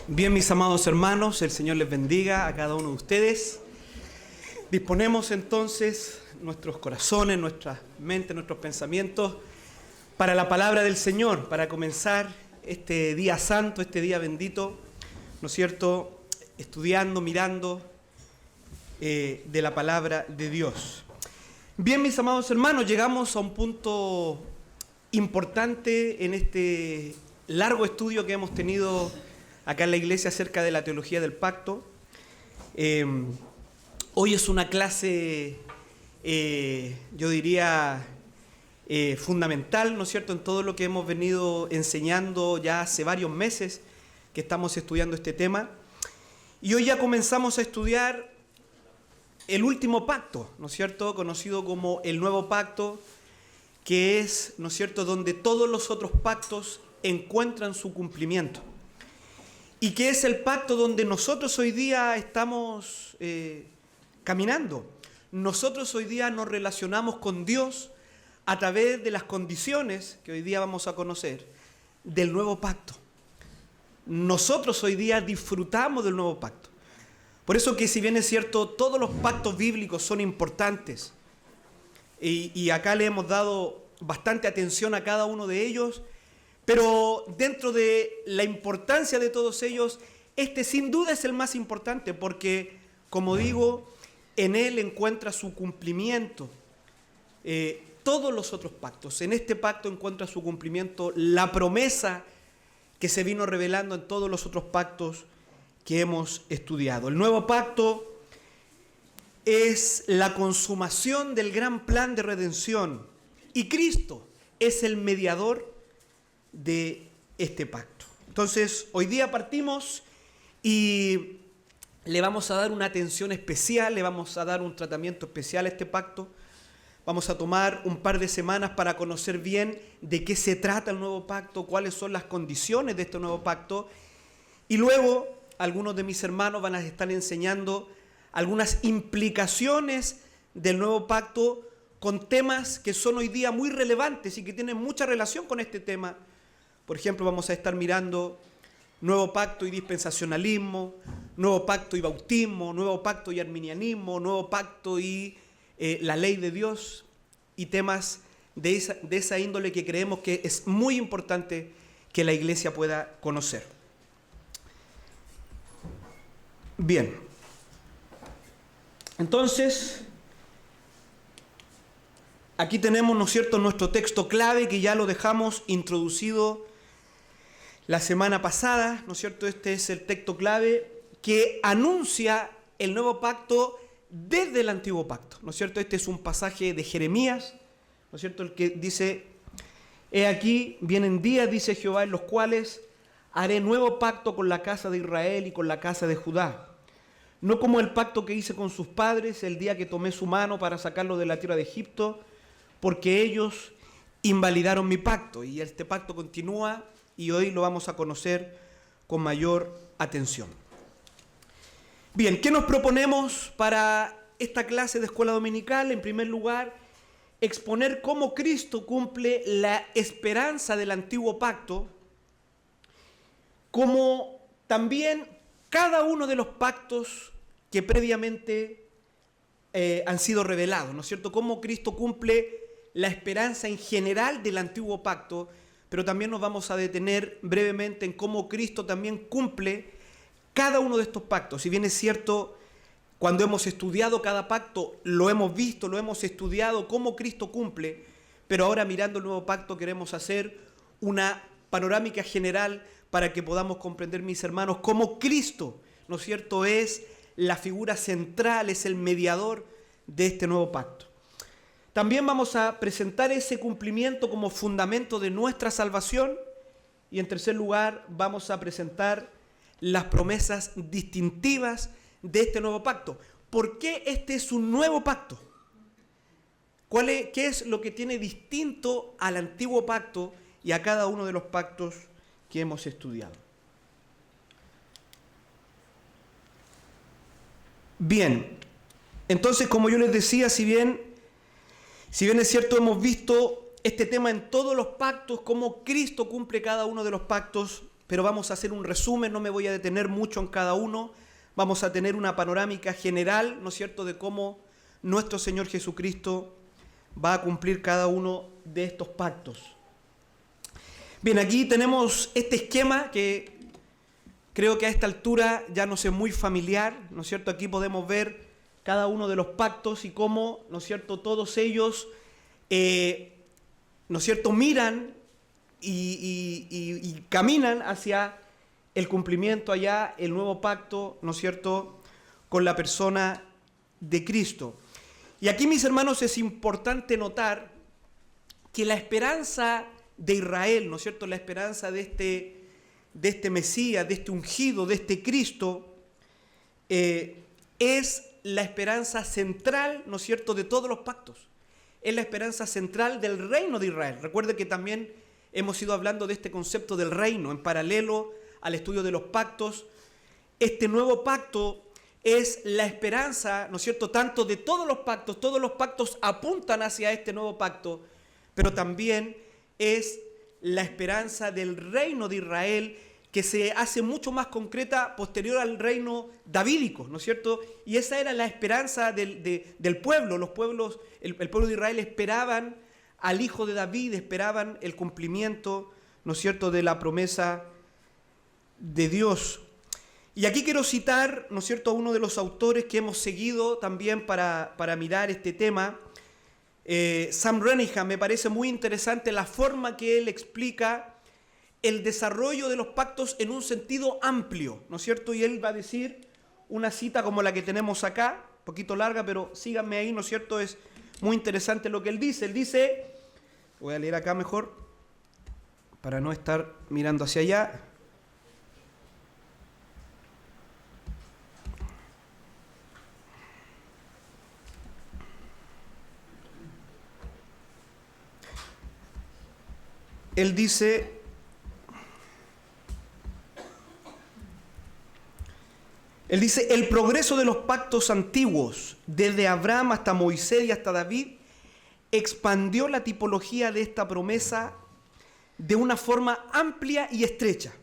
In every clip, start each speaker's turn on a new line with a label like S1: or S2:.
S1: Bien, mis amados hermanos, el Señor les bendiga a cada uno de ustedes. Disponemos entonces nuestros corazones, nuestras mentes, nuestros pensamientos para la palabra del Señor, para comenzar este día santo, este día bendito, ¿no es cierto?, estudiando, mirando de la palabra de Dios. Bien, mis amados hermanos, llegamos a un punto importante en este largo estudio que hemos tenido acá en la iglesia acerca de la teología del pacto. Hoy es una clase, yo diría, fundamental, ¿no es cierto?, en todo lo que hemos venido enseñando ya hace varios meses que estamos estudiando este tema. Y hoy ya comenzamos a estudiar el último pacto, ¿no es cierto?, conocido como el nuevo pacto, que es, ¿no es cierto?, donde todos los otros pactos encuentran su cumplimiento. Y que es el pacto donde nosotros hoy día estamos caminando. Nosotros hoy día nos relacionamos con Dios a través de las condiciones que hoy día vamos a conocer del nuevo pacto. Nosotros hoy día disfrutamos del nuevo pacto. Por eso que, si bien es cierto, todos los pactos bíblicos son importantes y acá le hemos dado bastante atención a cada uno de ellos, pero dentro de la importancia de todos ellos, este sin duda es el más importante porque, como digo, en él encuentra su cumplimiento todos los otros pactos. En este pacto encuentra su cumplimiento la promesa que se vino revelando en todos los otros pactos que hemos estudiado. El nuevo pacto es la consumación del gran plan de redención y Cristo es el mediador de este pacto. Entonces, hoy día partimos y le vamos a dar una atención especial, le vamos a dar un tratamiento especial a este pacto. Vamos a tomar un par de semanas para conocer bien de qué se trata el nuevo pacto, cuáles son las condiciones de este nuevo pacto. Y luego, algunos de mis hermanos van a estar enseñando algunas implicaciones del nuevo pacto con temas que son hoy día muy relevantes y que tienen mucha relación con este tema. Por ejemplo, vamos a estar mirando nuevo pacto y dispensacionalismo, nuevo pacto y bautismo, nuevo pacto y arminianismo, nuevo pacto y la ley de Dios, y temas de esa índole que creemos que es muy importante que la iglesia pueda conocer. Bien, entonces, aquí tenemos, ¿no es cierto?, nuestro texto clave que ya lo dejamos introducido la semana pasada, ¿no es cierto? Este es el texto clave que anuncia el nuevo pacto desde el antiguo pacto, ¿no es cierto? Este es un pasaje de Jeremías, ¿no es cierto?, el que dice: he aquí, vienen días, dice Jehová, en los cuales haré nuevo pacto con la casa de Israel y con la casa de Judá, no como el pacto que hice con sus padres el día que tomé su mano para sacarlo de la tierra de Egipto, porque ellos invalidaron mi pacto. Y este pacto continúa y hoy lo vamos a conocer con mayor atención. Bien, ¿qué nos proponemos para esta clase de escuela dominical? En primer lugar, exponer cómo Cristo cumple la esperanza del antiguo pacto, como también cada uno de los pactos que previamente han sido revelados, ¿no es cierto? Cómo Cristo cumple la esperanza en general del antiguo pacto, pero también nos vamos a detener brevemente en cómo Cristo también cumple cada uno de estos pactos. Si bien es cierto, cuando hemos estudiado cada pacto, lo hemos visto, lo hemos estudiado, cómo Cristo cumple, pero ahora mirando el nuevo pacto queremos hacer una panorámica general para que podamos comprender, mis hermanos, cómo Cristo, ¿no es cierto?, es la figura central, es el mediador de este nuevo pacto. También vamos a presentar ese cumplimiento como fundamento de nuestra salvación y, en tercer lugar, vamos a presentar las promesas distintivas de este nuevo pacto. ¿Por qué este es un nuevo pacto? ¿Qué es lo que tiene distinto al antiguo pacto y a cada uno de los pactos que hemos estudiado? Bien, entonces, como yo les decía, si bien Si bien es cierto, hemos visto este tema en todos los pactos, cómo Cristo cumple cada uno de los pactos, pero vamos a hacer un resumen, no me voy a detener mucho en cada uno, vamos a tener una panorámica general, ¿no es cierto?, de cómo nuestro Señor Jesucristo va a cumplir cada uno de estos pactos. Bien, aquí tenemos este esquema que creo que a esta altura ya nos es muy familiar, ¿no es cierto? Aquí podemos ver cada uno de los pactos y cómo, ¿no es cierto?, todos ellos, ¿no es cierto?, miran y caminan hacia el cumplimiento allá, el nuevo pacto, ¿no es cierto?, con la persona de Cristo. Y aquí, mis hermanos, es importante notar que la esperanza de Israel, ¿no es cierto?, la esperanza de este Mesías, de este ungido, de este Cristo, es la esperanza central, ¿no es cierto?, de todos los pactos. Es la esperanza central del reino de Israel. Recuerde que también hemos ido hablando de este concepto del reino en paralelo al estudio de los pactos. Este nuevo pacto es la esperanza, ¿no es cierto?, tanto de todos los pactos apuntan hacia este nuevo pacto, pero también es la esperanza del reino de Israel que se hace mucho más concreta posterior al reino davídico, ¿no es cierto? Y esa era la esperanza del pueblo. Los pueblos, el pueblo de Israel esperaban al hijo de David, esperaban el cumplimiento, ¿no es cierto?, de la promesa de Dios. Y aquí quiero citar, ¿no es cierto?, a uno de los autores que hemos seguido también para mirar este tema. Sam Renihan, me parece muy interesante la forma que él explica el desarrollo de los pactos en un sentido amplio, ¿no es cierto? Y él va a decir una cita como la que tenemos acá, un poquito larga, pero síganme ahí, ¿no es cierto? Es muy interesante lo que él dice. Él dice, voy a leer acá mejor, para no estar mirando hacia allá. Él dice, el progreso de los pactos antiguos, desde Abraham hasta Moisés y hasta David, expandió la tipología de esta promesa de una forma amplia y estrecha.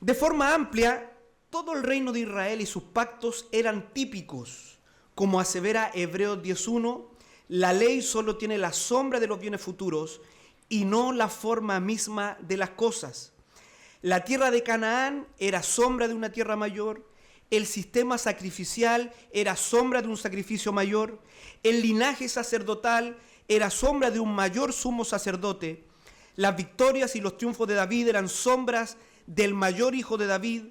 S1: De forma amplia, todo el reino de Israel y sus pactos eran típicos. Como asevera Hebreos 10:1, la ley solo tiene la sombra de los bienes futuros y no la forma misma de las cosas. La tierra de Canaán era sombra de una tierra mayor, el sistema sacrificial era sombra de un sacrificio mayor, el linaje sacerdotal era sombra de un mayor sumo sacerdote, las victorias y los triunfos de David eran sombras del mayor hijo de David,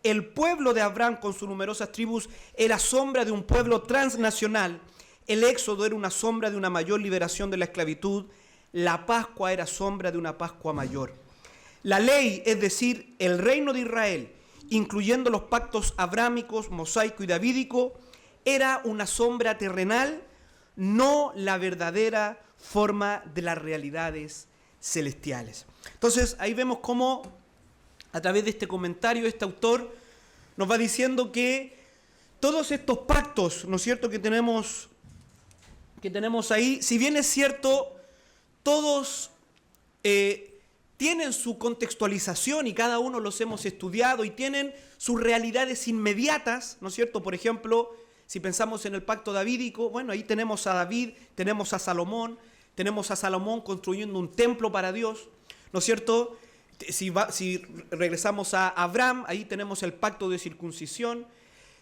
S1: el pueblo de Abraham con sus numerosas tribus era sombra de un pueblo transnacional, el éxodo era una sombra de una mayor liberación de la esclavitud, la Pascua era sombra de una Pascua mayor. La ley, es decir, el reino de Israel, incluyendo los pactos abrámicos, mosaico y davídico, era una sombra terrenal, no la verdadera forma de las realidades celestiales. Entonces, ahí vemos cómo, a través de este comentario, este autor nos va diciendo que todos estos pactos, ¿no es cierto?, que tenemos ahí, si bien es cierto, todos tienen su contextualización y cada uno los hemos estudiado y tienen sus realidades inmediatas, ¿no es cierto? Por ejemplo, si pensamos en el pacto davídico, bueno, ahí tenemos a David, tenemos a Salomón construyendo un templo para Dios, ¿no es cierto? Si regresamos a Abraham, ahí tenemos el pacto de circuncisión.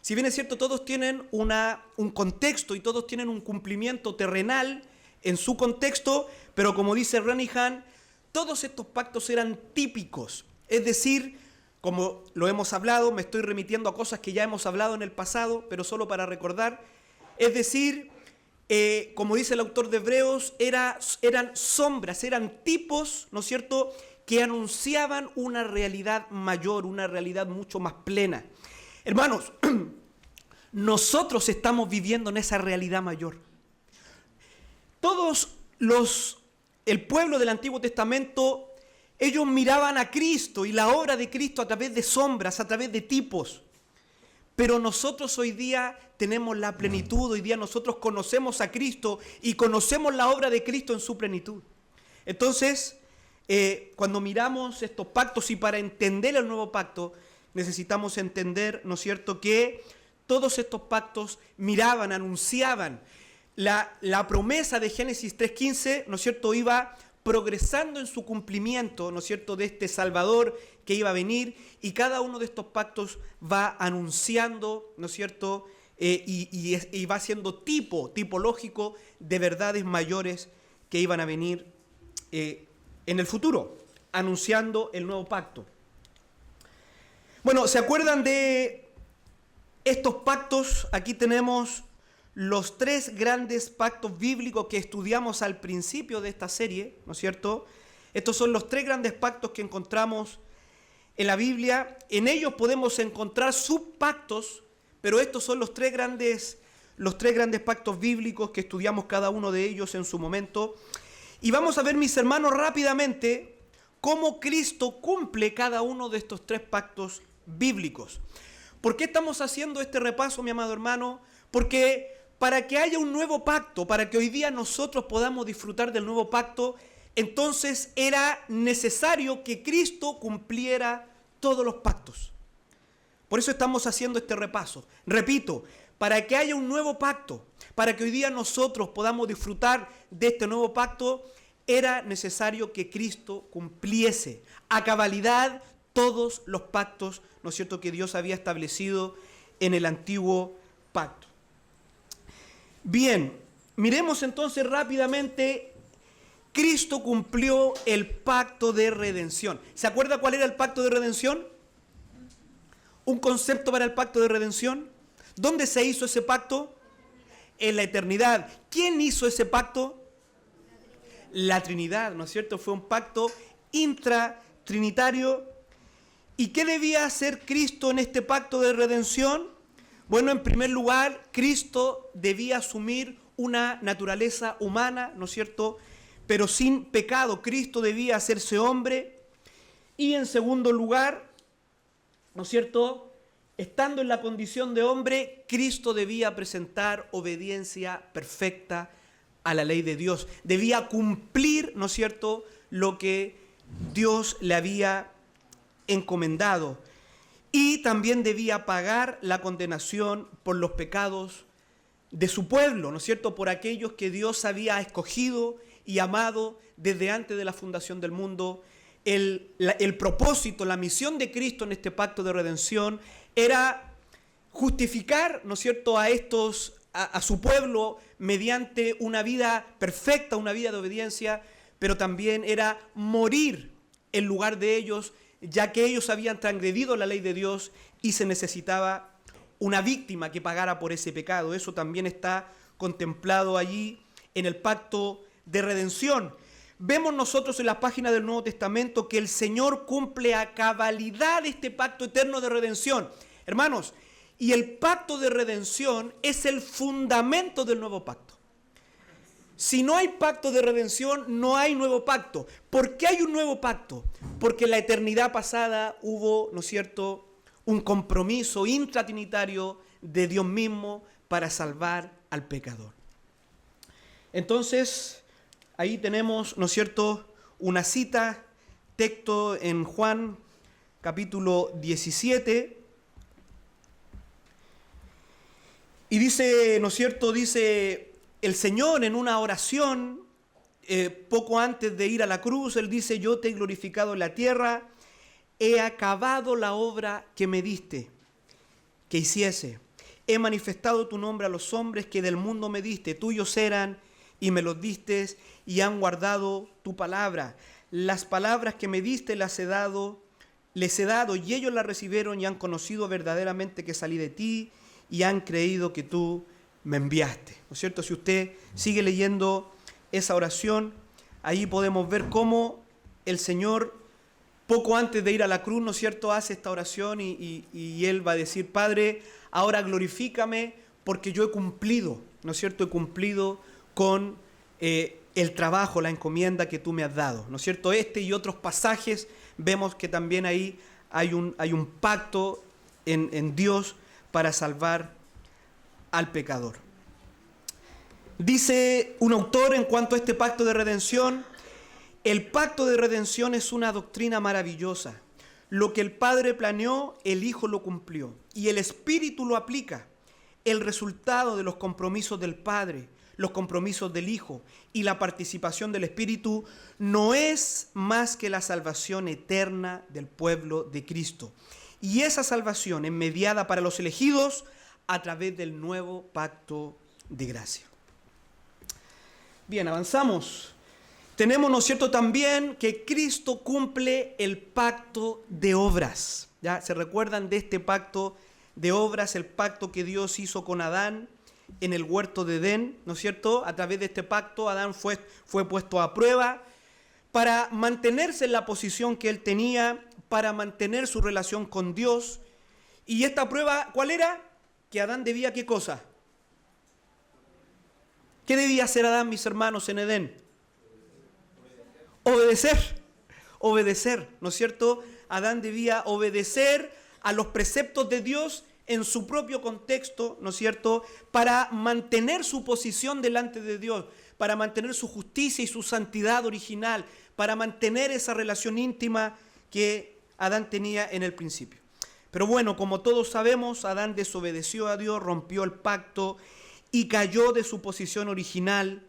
S1: Si bien es cierto, todos tienen un contexto y todos tienen un cumplimiento terrenal en su contexto, pero como dice Renihan, todos estos pactos eran típicos, es decir, como lo hemos hablado, me estoy remitiendo a cosas que ya hemos hablado en el pasado, pero solo para recordar, es decir, como dice el autor de Hebreos, eran sombras, eran tipos, ¿no es cierto?, que anunciaban una realidad mayor, una realidad mucho más plena. Hermanos, nosotros estamos viviendo en esa realidad mayor. El pueblo del Antiguo Testamento, ellos miraban a Cristo y la obra de Cristo a través de sombras, a través de tipos. pero nosotros hoy día tenemos la plenitud, hoy día nosotros conocemos a Cristo y conocemos la obra de Cristo en su plenitud. Entonces, cuando miramos estos pactos y para entender el nuevo pacto, necesitamos entender, ¿no es cierto?, que todos estos pactos miraban, anunciaban la promesa de Génesis 3:15, ¿no es cierto?, iba progresando en su cumplimiento, ¿no es cierto?, de este Salvador que iba a venir, y cada uno de estos pactos va anunciando, ¿no es cierto?, y va siendo tipológico de verdades mayores que iban a venir en el futuro, anunciando el nuevo pacto. Bueno, ¿se acuerdan de estos pactos? Aquí tenemos los 3 grandes pactos bíblicos que estudiamos al principio de esta serie, ¿no es cierto? Estos son los 3 grandes pactos que encontramos en la Biblia. En ellos podemos encontrar subpactos, pero estos son los tres grandes pactos bíblicos que estudiamos cada uno de ellos en su momento. Y vamos a ver, mis hermanos, rápidamente cómo Cristo cumple cada uno de estos 3 pactos bíblicos. ¿Por qué estamos haciendo este repaso, mi amado hermano? Porque para que haya un nuevo pacto, para que hoy día nosotros podamos disfrutar del nuevo pacto, entonces era necesario que Cristo cumpliera todos los pactos. Por eso estamos haciendo este repaso. Repito, para que haya un nuevo pacto, para que hoy día nosotros podamos disfrutar de este nuevo pacto, era necesario que Cristo cumpliese a cabalidad todos los pactos, ¿no es cierto?, que Dios había establecido en el antiguo pacto. Bien, miremos entonces rápidamente. Cristo cumplió el pacto de redención. ¿Se acuerda cuál era el pacto de redención? Un concepto para el pacto de redención. ¿Dónde se hizo ese pacto? En la eternidad. ¿Quién hizo ese pacto? La Trinidad, ¿no es cierto? Fue un pacto intratrinitario. ¿Y qué debía hacer Cristo en este pacto de redención? Bueno, en primer lugar, Cristo debía asumir una naturaleza humana, ¿no es cierto?, pero sin pecado. Cristo debía hacerse hombre. Y en segundo lugar, ¿no es cierto?, estando en la condición de hombre, Cristo debía presentar obediencia perfecta a la ley de Dios. Debía cumplir, ¿no es cierto?, lo que Dios le había encomendado. Y también debía pagar la condenación por los pecados de su pueblo, ¿no es cierto?, por aquellos que Dios había escogido y amado desde antes de la fundación del mundo. El propósito, la misión de Cristo en este pacto de redención era justificar, ¿no es cierto?, a su pueblo mediante una vida perfecta, una vida de obediencia, pero también era morir en lugar de ellos, ya que ellos habían transgredido la ley de Dios y se necesitaba una víctima que pagara por ese pecado. Eso también está contemplado allí en el pacto de redención. Vemos nosotros en las páginas del Nuevo Testamento que el Señor cumple a cabalidad este pacto eterno de redención. Hermanos, y el pacto de redención es el fundamento del nuevo pacto. Si no hay pacto de redención, no hay nuevo pacto. ¿Por qué hay un nuevo pacto? Porque en la eternidad pasada hubo, ¿no es cierto?, un compromiso intratrinitario de Dios mismo para salvar al pecador. Entonces, ahí tenemos, ¿no es cierto?, una cita, texto en Juan capítulo 17. Y dice, ¿no es cierto?, dice el Señor en una oración, poco antes de ir a la cruz, Él dice: yo te he glorificado en la tierra, he acabado la obra que me diste que hiciese. He manifestado tu nombre a los hombres que del mundo me diste, tuyos eran y me los diste y han guardado tu palabra. Las palabras que me diste les he dado y ellos las recibieron y han conocido verdaderamente que salí de ti y han creído que tú me enviaste. ¿No es cierto? Si usted sigue leyendo esa oración, ahí podemos ver cómo el Señor, poco antes de ir a la cruz, ¿no es cierto?, hace esta oración y Él va a decir: Padre, ahora glorifícame porque yo he cumplido, ¿no es cierto?, he cumplido con el trabajo, la encomienda que tú me has dado, ¿no es cierto? Este y otros pasajes vemos que también ahí hay un pacto en Dios para salvar al pecador. Dice un autor en cuanto a este pacto de redención: el pacto de redención es una doctrina maravillosa. Lo que el Padre planeó, el Hijo lo cumplió y el Espíritu lo aplica. El resultado de los compromisos del Padre, los compromisos del Hijo y la participación del Espíritu no es más que la salvación eterna del pueblo de Cristo. Y esa salvación es mediada para los elegidos a través del nuevo pacto de gracia. Bien, avanzamos. Tenemos, ¿no es cierto?, también que Cristo cumple el pacto de obras. ¿Ya? ¿Se recuerdan de este pacto de obras? El pacto que Dios hizo con Adán en el huerto de Edén, ¿no es cierto? A través de este pacto Adán fue puesto a prueba para mantenerse en la posición que él tenía, para mantener su relación con Dios. Y esta prueba, ¿cuál era? Que Adán debía, ¿qué cosa? ¿Qué debía hacer Adán, mis hermanos, en Edén? Obedecer, ¿no es cierto? Adán debía obedecer a los preceptos de Dios en su propio contexto, ¿no es cierto?, para mantener su posición delante de Dios, para mantener su justicia y su santidad original, para mantener esa relación íntima que Adán tenía en el principio. Pero bueno, como todos sabemos, Adán desobedeció a Dios, rompió el pacto y cayó de su posición original,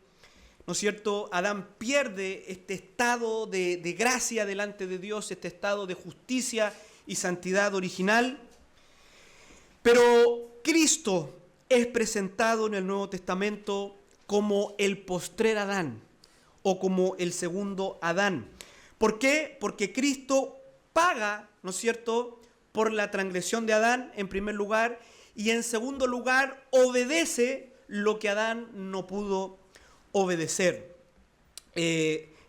S1: ¿no es cierto? Adán pierde este estado de gracia delante de Dios, este estado de justicia y santidad original. Pero Cristo es presentado en el Nuevo Testamento como el postrer Adán o como el segundo Adán. ¿Por qué? Porque Cristo paga, ¿no es cierto?, por la transgresión de Adán en primer lugar, y en segundo lugar obedece lo que Adán no pudo obedecer.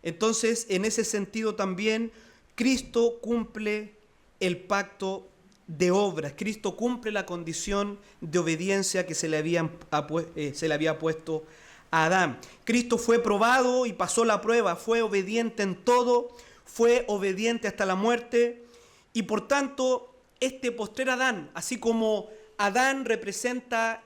S1: Entonces, en ese sentido también, Cristo cumple el pacto de obras. Cristo cumple la condición de obediencia que se le había puesto a Adán. Cristo fue probado y pasó la prueba, fue obediente en todo, fue obediente hasta la muerte, y por tanto, este postrer Adán, así como Adán representa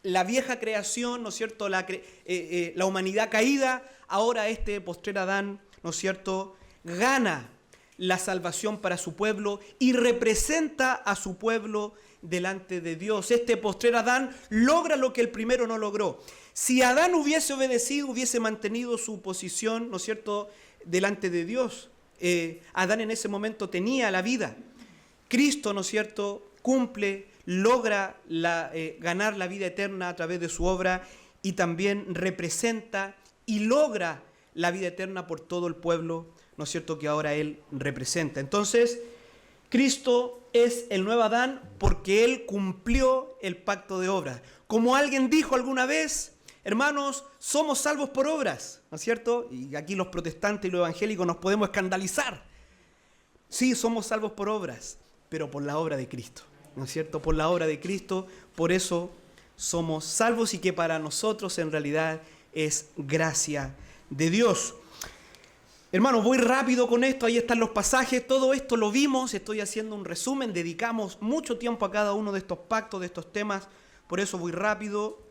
S1: la vieja creación, ¿no es cierto?, la humanidad caída, ahora este postrer Adán, ¿no es cierto?, gana la salvación para su pueblo y representa a su pueblo delante de Dios. Este postrer Adán logra lo que el primero no logró. Si Adán hubiese obedecido, hubiese mantenido su posición, ¿no es cierto?, delante de Dios. Adán en ese momento tenía la vida. Cristo, ¿no es cierto?, cumple, logra ganar la vida eterna a través de su obra y también representa y logra la vida eterna por todo el pueblo, ¿no es cierto?, que ahora Él representa. Entonces, Cristo es el nuevo Adán porque Él cumplió el pacto de obras. Como alguien dijo alguna vez, hermanos, somos salvos por obras, ¿no es cierto? Y aquí los protestantes y los evangélicos nos podemos escandalizar. Sí, somos salvos por obras, pero por la obra de Cristo, ¿no es cierto? Por la obra de Cristo, por eso somos salvos y que para nosotros en realidad es gracia de Dios. Hermanos, voy rápido con esto, ahí están los pasajes, todo esto lo vimos, estoy haciendo un resumen, dedicamos mucho tiempo a cada uno de estos pactos, de estos temas, por eso voy rápido.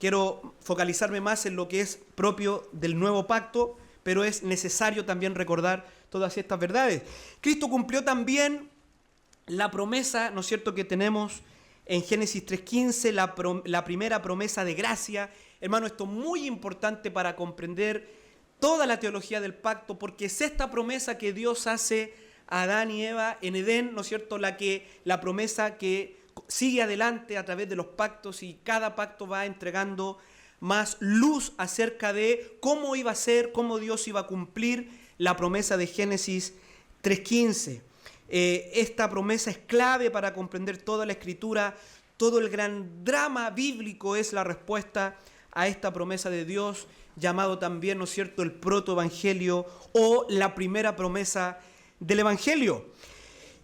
S1: Quiero focalizarme más en lo que es propio del nuevo pacto, pero es necesario también recordar todas estas verdades. Cristo cumplió también la promesa, ¿no es cierto?, que tenemos en Génesis 3:15, la primera promesa de gracia. Hermano, esto es muy importante para comprender toda la teología del pacto, porque es esta promesa que Dios hace a Adán y Eva en Edén, ¿no es cierto?, la promesa que sigue adelante a través de los pactos, y cada pacto va entregando más luz acerca de cómo iba a ser, cómo Dios iba a cumplir la promesa de Génesis 3:15. Esta promesa es clave para comprender toda la Escritura. Todo el gran drama bíblico es la respuesta a esta promesa de Dios, llamado también, ¿no es cierto?, el protoevangelio o la primera promesa del evangelio.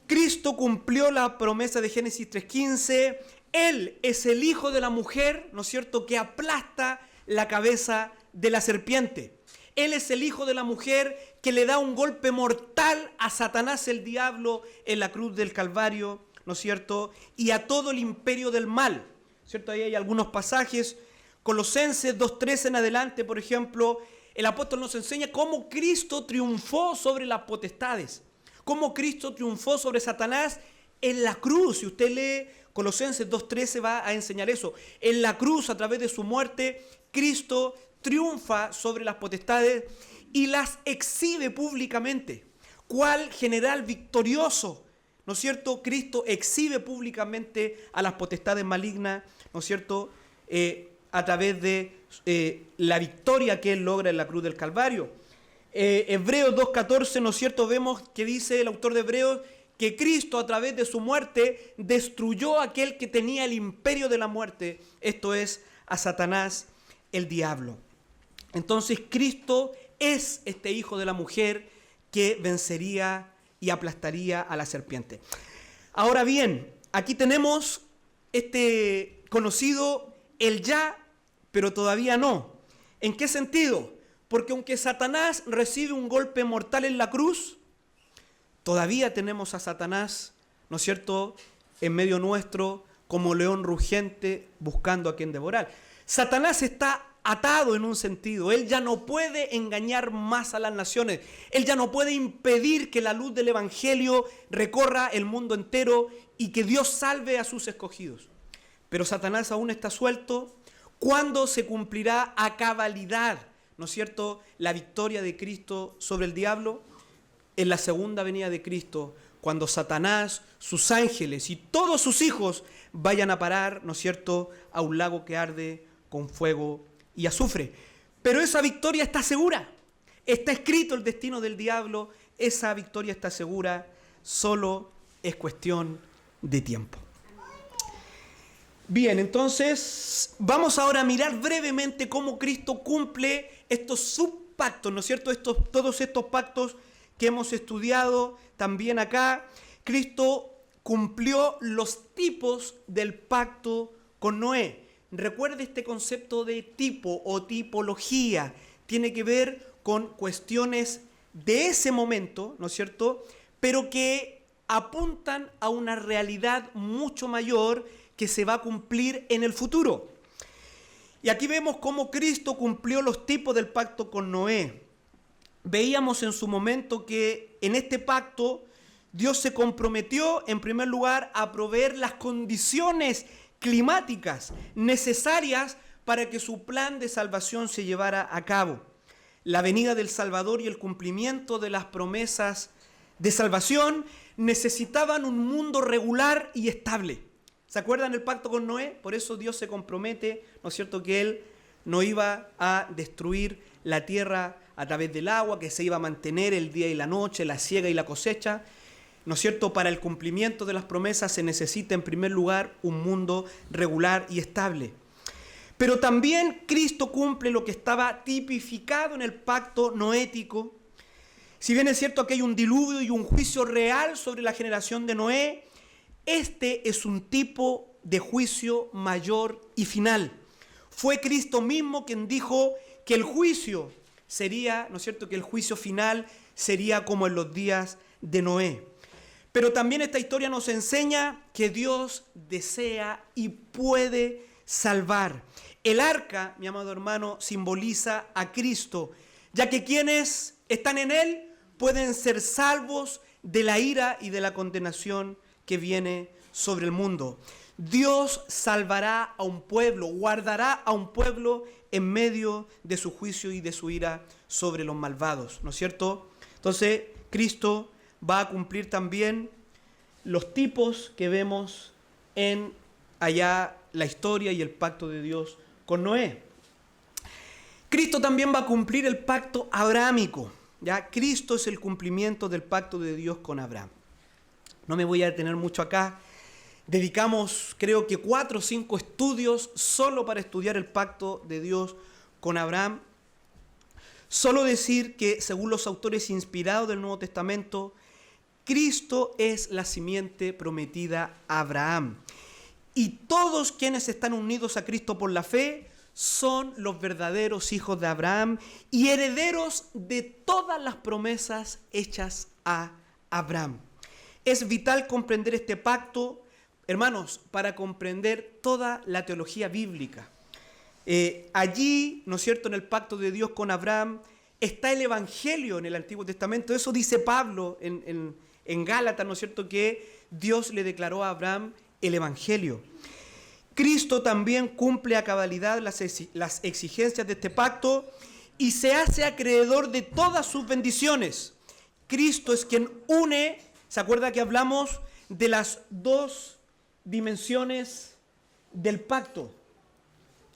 S1: Cristo cumplió la promesa de Génesis 3:15. Él es el hijo de la mujer, ¿no es cierto?, que aplasta la cabeza de la serpiente. Él es el hijo de la mujer que le da un golpe mortal a Satanás, el diablo, en la cruz del Calvario, ¿no ¿no es cierto?, y a todo el imperio del mal, ¿cierto? Ahí hay algunos pasajes, Colosenses 2:13 en adelante, por ejemplo, el apóstol nos enseña cómo Cristo triunfó sobre las potestades, cómo Cristo triunfó sobre Satanás en la cruz. Si usted lee Colosenses 2:13 va a enseñar eso. En la cruz, a través de su muerte, Cristo triunfa sobre las potestades y las exhibe públicamente. ¿Cuál general victorioso? ¿No es cierto? Cristo exhibe públicamente a las potestades malignas, ¿no es cierto?, a través de la victoria que Él logra en la cruz del Calvario. Hebreos 2:14, ¿no es cierto?, vemos que dice el autor de Hebreos que Cristo a través de su muerte destruyó a aquel que tenía el imperio de la muerte, esto es, a Satanás, el diablo. Entonces Cristo es este hijo de la mujer que vencería y aplastaría a la serpiente. Ahora bien, aquí tenemos este conocido el ya, pero todavía no. ¿En qué sentido? Porque aunque Satanás recibe un golpe mortal en la cruz, todavía tenemos a Satanás, ¿no es cierto?, en medio nuestro como león rugiente buscando a quien devorar. Satanás está atado en un sentido. Él ya no puede engañar más a las naciones. Él ya no puede impedir que la luz del evangelio recorra el mundo entero y que Dios salve a sus escogidos. Pero Satanás aún está suelto. ¿Cuándo se cumplirá a cabalidad, ¿no es cierto?, la victoria de Cristo sobre el diablo? En la segunda venida de Cristo, cuando Satanás, sus ángeles y todos sus hijos vayan a parar, ¿no es cierto?, a un lago que arde con fuego y azufre. Pero esa victoria está segura. Está escrito el destino del diablo. Esa victoria está segura. Solo es cuestión de tiempo. Bien, entonces vamos ahora a mirar brevemente cómo Cristo cumple estos subpactos, ¿no es cierto? Todos estos pactos que hemos estudiado también acá. Cristo cumplió los tipos del pacto con Noé. Recuerde este concepto de tipo o tipología. Tiene que ver con cuestiones de ese momento, ¿no es cierto?, pero que apuntan a una realidad mucho mayor que se va a cumplir en el futuro. Y aquí vemos cómo Cristo cumplió los tipos del pacto con Noé. Veíamos en su momento que en este pacto Dios se comprometió, en primer lugar, a proveer las condiciones climáticas necesarias para que su plan de salvación se llevara a cabo. La venida del Salvador y el cumplimiento de las promesas de salvación necesitaban un mundo regular y estable. ¿Se acuerdan el pacto con Noé? Por eso Dios se compromete, ¿no es cierto?, que Él no iba a destruir la tierra a través del agua, que se iba a mantener el día y la noche, la siega y la cosecha. ¿No es cierto? Para el cumplimiento de las promesas se necesita en primer lugar un mundo regular y estable. Pero también Cristo cumple lo que estaba tipificado en el pacto noético. Si bien es cierto que hay un diluvio y un juicio real sobre la generación de Noé, este es un tipo de juicio mayor y final. Fue Cristo mismo quien dijo que el juicio sería, ¿no es cierto?, que el juicio final sería como en los días de Noé. Pero también esta historia nos enseña que Dios desea y puede salvar. El arca, mi amado hermano, simboliza a Cristo, ya que quienes están en Él pueden ser salvos de la ira y de la condenación que viene sobre el mundo. Dios salvará a un pueblo, guardará a un pueblo en medio de su juicio y de su ira sobre los malvados, ¿no es cierto? Entonces, Cristo va a cumplir también los tipos que vemos en allá la historia y el pacto de Dios con Noé. Cristo también va a cumplir el pacto abrahámico. ¿Ya? Cristo es el cumplimiento del pacto de Dios con Abraham. No me voy a detener mucho acá. Dedicamos, creo que 4 o 5 estudios solo para estudiar el pacto de Dios con Abraham. Solo decir que, según los autores inspirados del Nuevo Testamento, Cristo es la simiente prometida a Abraham. Y todos quienes están unidos a Cristo por la fe son los verdaderos hijos de Abraham y herederos de todas las promesas hechas a Abraham. Es vital comprender este pacto, hermanos, para comprender toda la teología bíblica. Allí, ¿no es cierto?, en el pacto de Dios con Abraham, está el Evangelio en el Antiguo Testamento. Eso dice Pablo en Gálatas, ¿no es cierto?, que Dios le declaró a Abraham el Evangelio. Cristo también cumple a cabalidad las exigencias de este pacto y se hace acreedor de todas sus bendiciones. Cristo es quien une, ¿se acuerda que hablamos de las dos dimensiones del pacto?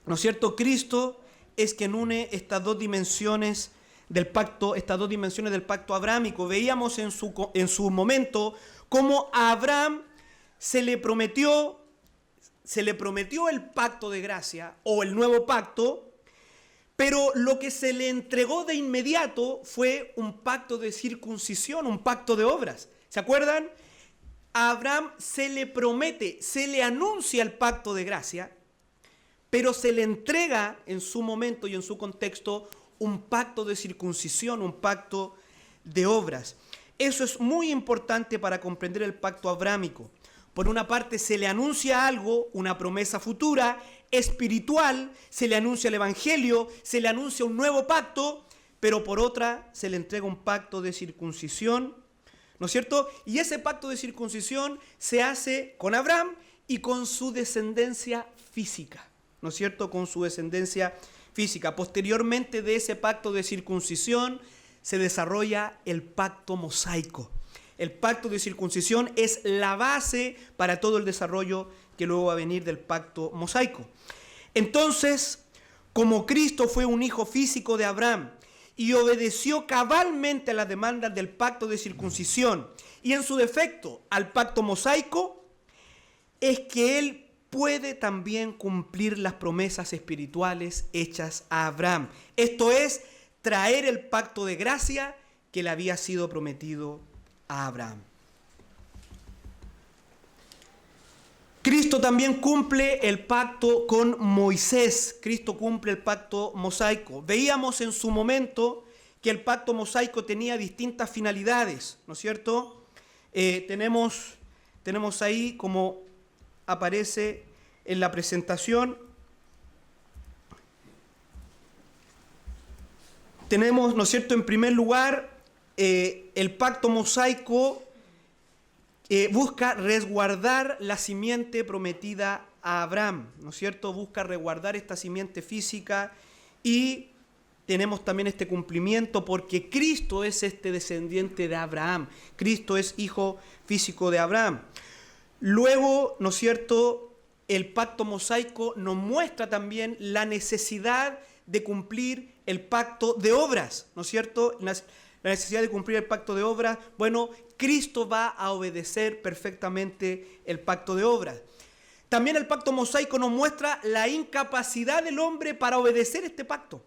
S1: ¿No es cierto? Cristo es quien une estas dos dimensiones del pacto, abrámico. Veíamos en su momento cómo a Abraham se le prometió el pacto de gracia o el nuevo pacto, pero lo que se le entregó de inmediato fue un pacto de circuncisión, un pacto de obras. ¿Se acuerdan? A Abraham se le promete, se le anuncia el pacto de gracia, pero se le entrega en su momento y en su contexto un pacto de circuncisión, un pacto de obras. Eso es muy importante para comprender el pacto abrámico. Por una parte se le anuncia algo, una promesa futura, espiritual, se le anuncia el Evangelio, se le anuncia un nuevo pacto, pero por otra se le entrega un pacto de circuncisión, ¿no es cierto? Y ese pacto de circuncisión se hace con Abraham y con su descendencia física, ¿no es cierto? Con su descendencia física. Posteriormente de ese pacto de circuncisión se desarrolla el pacto mosaico. El pacto de circuncisión es la base para todo el desarrollo que luego va a venir del pacto mosaico. Entonces, como Cristo fue un hijo físico de Abraham y obedeció cabalmente a las demandas del pacto de circuncisión y en su defecto al pacto mosaico, es que Él puede también cumplir las promesas espirituales hechas a Abraham. Esto es, traer el pacto de gracia que le había sido prometido a Abraham. Cristo también cumple el pacto con Moisés. Cristo cumple el pacto mosaico. Veíamos en su momento que el pacto mosaico tenía distintas finalidades, ¿no es cierto? Tenemos ahí, como aparece en la presentación, tenemos, ¿no es cierto?, en primer lugar, el pacto mosaico busca resguardar la simiente prometida a Abraham, ¿no es cierto? Busca resguardar esta simiente física y tenemos también este cumplimiento porque Cristo es este descendiente de Abraham. Cristo es hijo físico de Abraham. Luego, ¿no es cierto?, el pacto mosaico nos muestra también la necesidad de cumplir el pacto de obras, ¿no es cierto? La necesidad de cumplir el pacto de obras. Bueno, Cristo va a obedecer perfectamente el pacto de obras. También el pacto mosaico nos muestra la incapacidad del hombre para obedecer este pacto.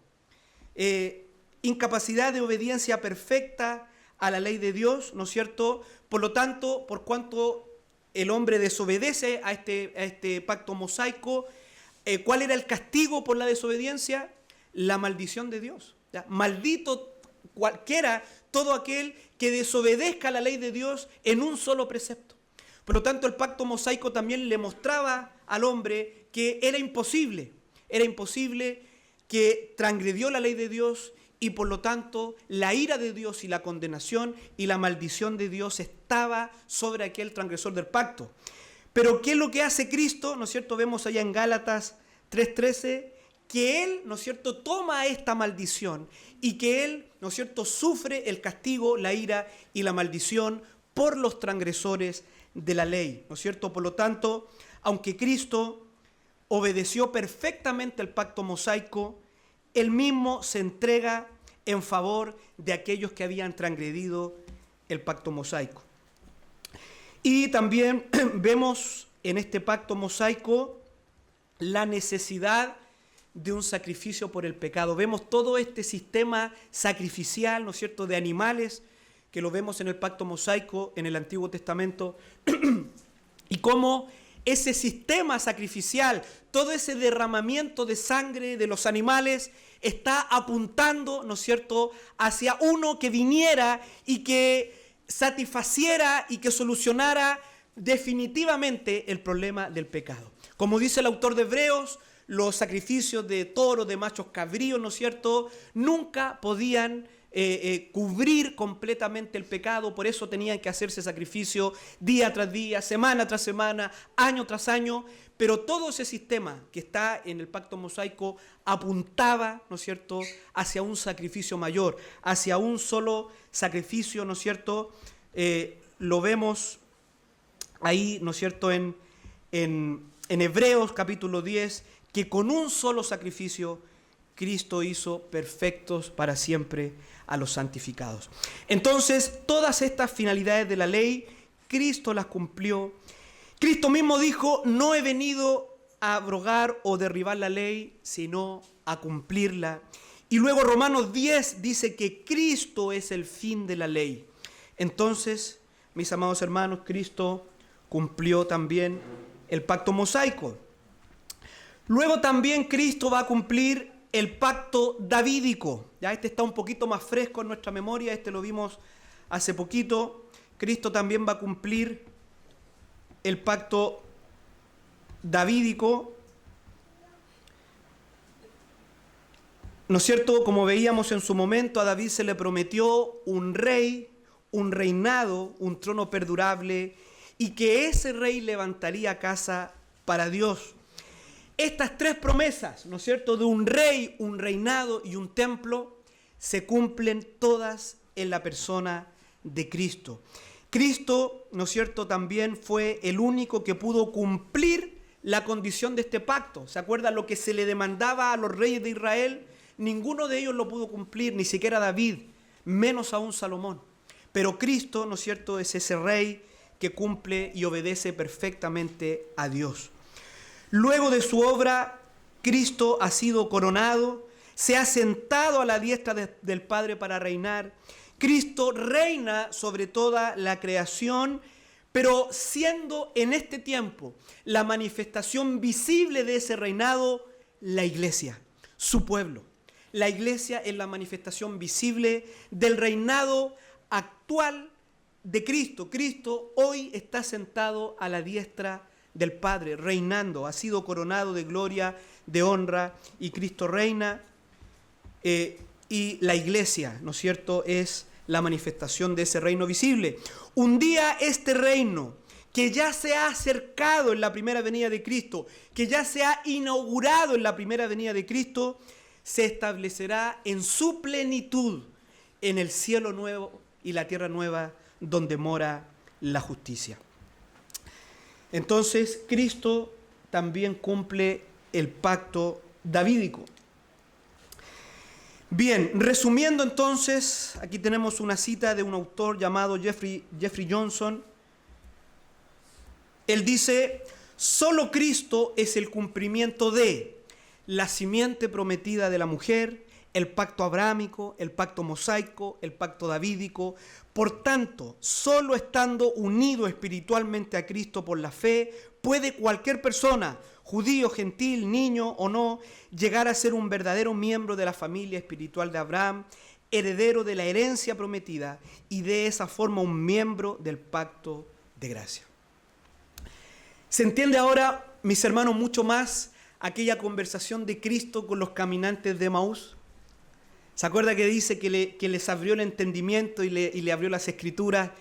S1: Incapacidad de obediencia perfecta a la ley de Dios, ¿no es cierto? Por lo tanto, por cuanto el hombre desobedece a este pacto mosaico, ¿cuál era el castigo por la desobediencia? La maldición de Dios. ¿Ya? Maldito cualquiera, todo aquel que desobedezca la ley de Dios en un solo precepto. Por lo tanto, el pacto mosaico también le mostraba al hombre que era imposible que transgredió la ley de Dios y por lo tanto la ira de Dios y la condenación y la maldición de Dios estaba sobre aquel transgresor del pacto. Pero ¿qué es lo que hace Cristo? ¿No es cierto? Vemos allá en Gálatas 3:13 que Él, ¿no es cierto?, toma esta maldición y que Él, ¿no es cierto?, sufre el castigo, la ira y la maldición por los transgresores de la ley, ¿no es cierto? Por lo tanto, aunque Cristo obedeció perfectamente el pacto mosaico, Él mismo se entrega en favor de aquellos que habían transgredido el pacto mosaico. Y también vemos en este pacto mosaico la necesidad de un sacrificio por el pecado. Vemos todo este sistema sacrificial, ¿no es cierto?, de animales, que lo vemos en el pacto mosaico, en el Antiguo Testamento, y cómo ese sistema sacrificial, todo ese derramamiento de sangre de los animales, está apuntando, ¿no es cierto?, hacia uno que viniera y que satisfaciera y que solucionara definitivamente el problema del pecado. Como dice el autor de Hebreos, los sacrificios de toros, de machos cabríos, ¿no es cierto?, nunca podían cubrir completamente el pecado. Por eso tenían que hacerse sacrificio día tras día, semana tras semana, año tras año. Pero todo ese sistema que está en el pacto mosaico apuntaba, ¿no es cierto?, hacia un sacrificio mayor, hacia un solo sacrificio, ¿no es cierto? Lo vemos ahí, ¿no es cierto?, en Hebreos capítulo 10, que con un solo sacrificio Cristo hizo perfectos para siempre a los santificados. Entonces, todas estas finalidades de la ley, Cristo las cumplió. Cristo mismo dijo: no he venido a abrogar o derribar la ley, sino a cumplirla. Y luego Romanos 10 dice que Cristo es el fin de la ley. Entonces, mis amados hermanos, Cristo cumplió también el pacto mosaico. Luego también Cristo va a cumplir el pacto davídico. Ya este está un poquito más fresco en nuestra memoria, este lo vimos hace poquito. Cristo también va a cumplir el pacto davídico, ¿no es cierto? Como veíamos en su momento, a David se le prometió un rey, un reinado, un trono perdurable, y que ese rey levantaría casa para Dios. Estas tres promesas, ¿no es cierto?, de un rey, un reinado y un templo, se cumplen todas en la persona de Cristo. Cristo, ¿no es cierto?, también fue el único que pudo cumplir la condición de este pacto. ¿Se acuerdan lo que se le demandaba a los reyes de Israel? Ninguno de ellos lo pudo cumplir, ni siquiera David, menos aún Salomón. Pero Cristo, ¿no es cierto?, es ese rey que cumple y obedece perfectamente a Dios. Luego de su obra, Cristo ha sido coronado, se ha sentado a la diestra del Padre para reinar. Cristo reina sobre toda la creación, pero siendo en este tiempo la manifestación visible de ese reinado, la iglesia, su pueblo. La iglesia es la manifestación visible del reinado actual de Cristo. Cristo hoy está sentado a la diestra del Padre, reinando, ha sido coronado de gloria, de honra, y Cristo reina, y la iglesia, ¿no es cierto?, es la manifestación de ese reino visible. Un día este reino, que ya se ha acercado en la primera venida de Cristo, que ya se ha inaugurado en la primera venida de Cristo, se establecerá en su plenitud en el cielo nuevo y la tierra nueva, donde mora la justicia. Entonces, Cristo también cumple el pacto davídico. Bien, resumiendo entonces, aquí tenemos una cita de un autor llamado Jeffrey Johnson. Él dice: solo Cristo es el cumplimiento de la simiente prometida de la mujer, el pacto abrámico, el pacto mosaico, el pacto davídico. Por tanto, solo estando unido espiritualmente a Cristo por la fe, puede cualquier persona, judío, gentil, niño o no, llegar a ser un verdadero miembro de la familia espiritual de Abraham, heredero de la herencia prometida y de esa forma un miembro del pacto de gracia. ¿Se entiende ahora, mis hermanos, mucho más aquella conversación de Cristo con los caminantes de Emaús? ¿Se acuerda que dice que les abrió el entendimiento y le abrió las escrituras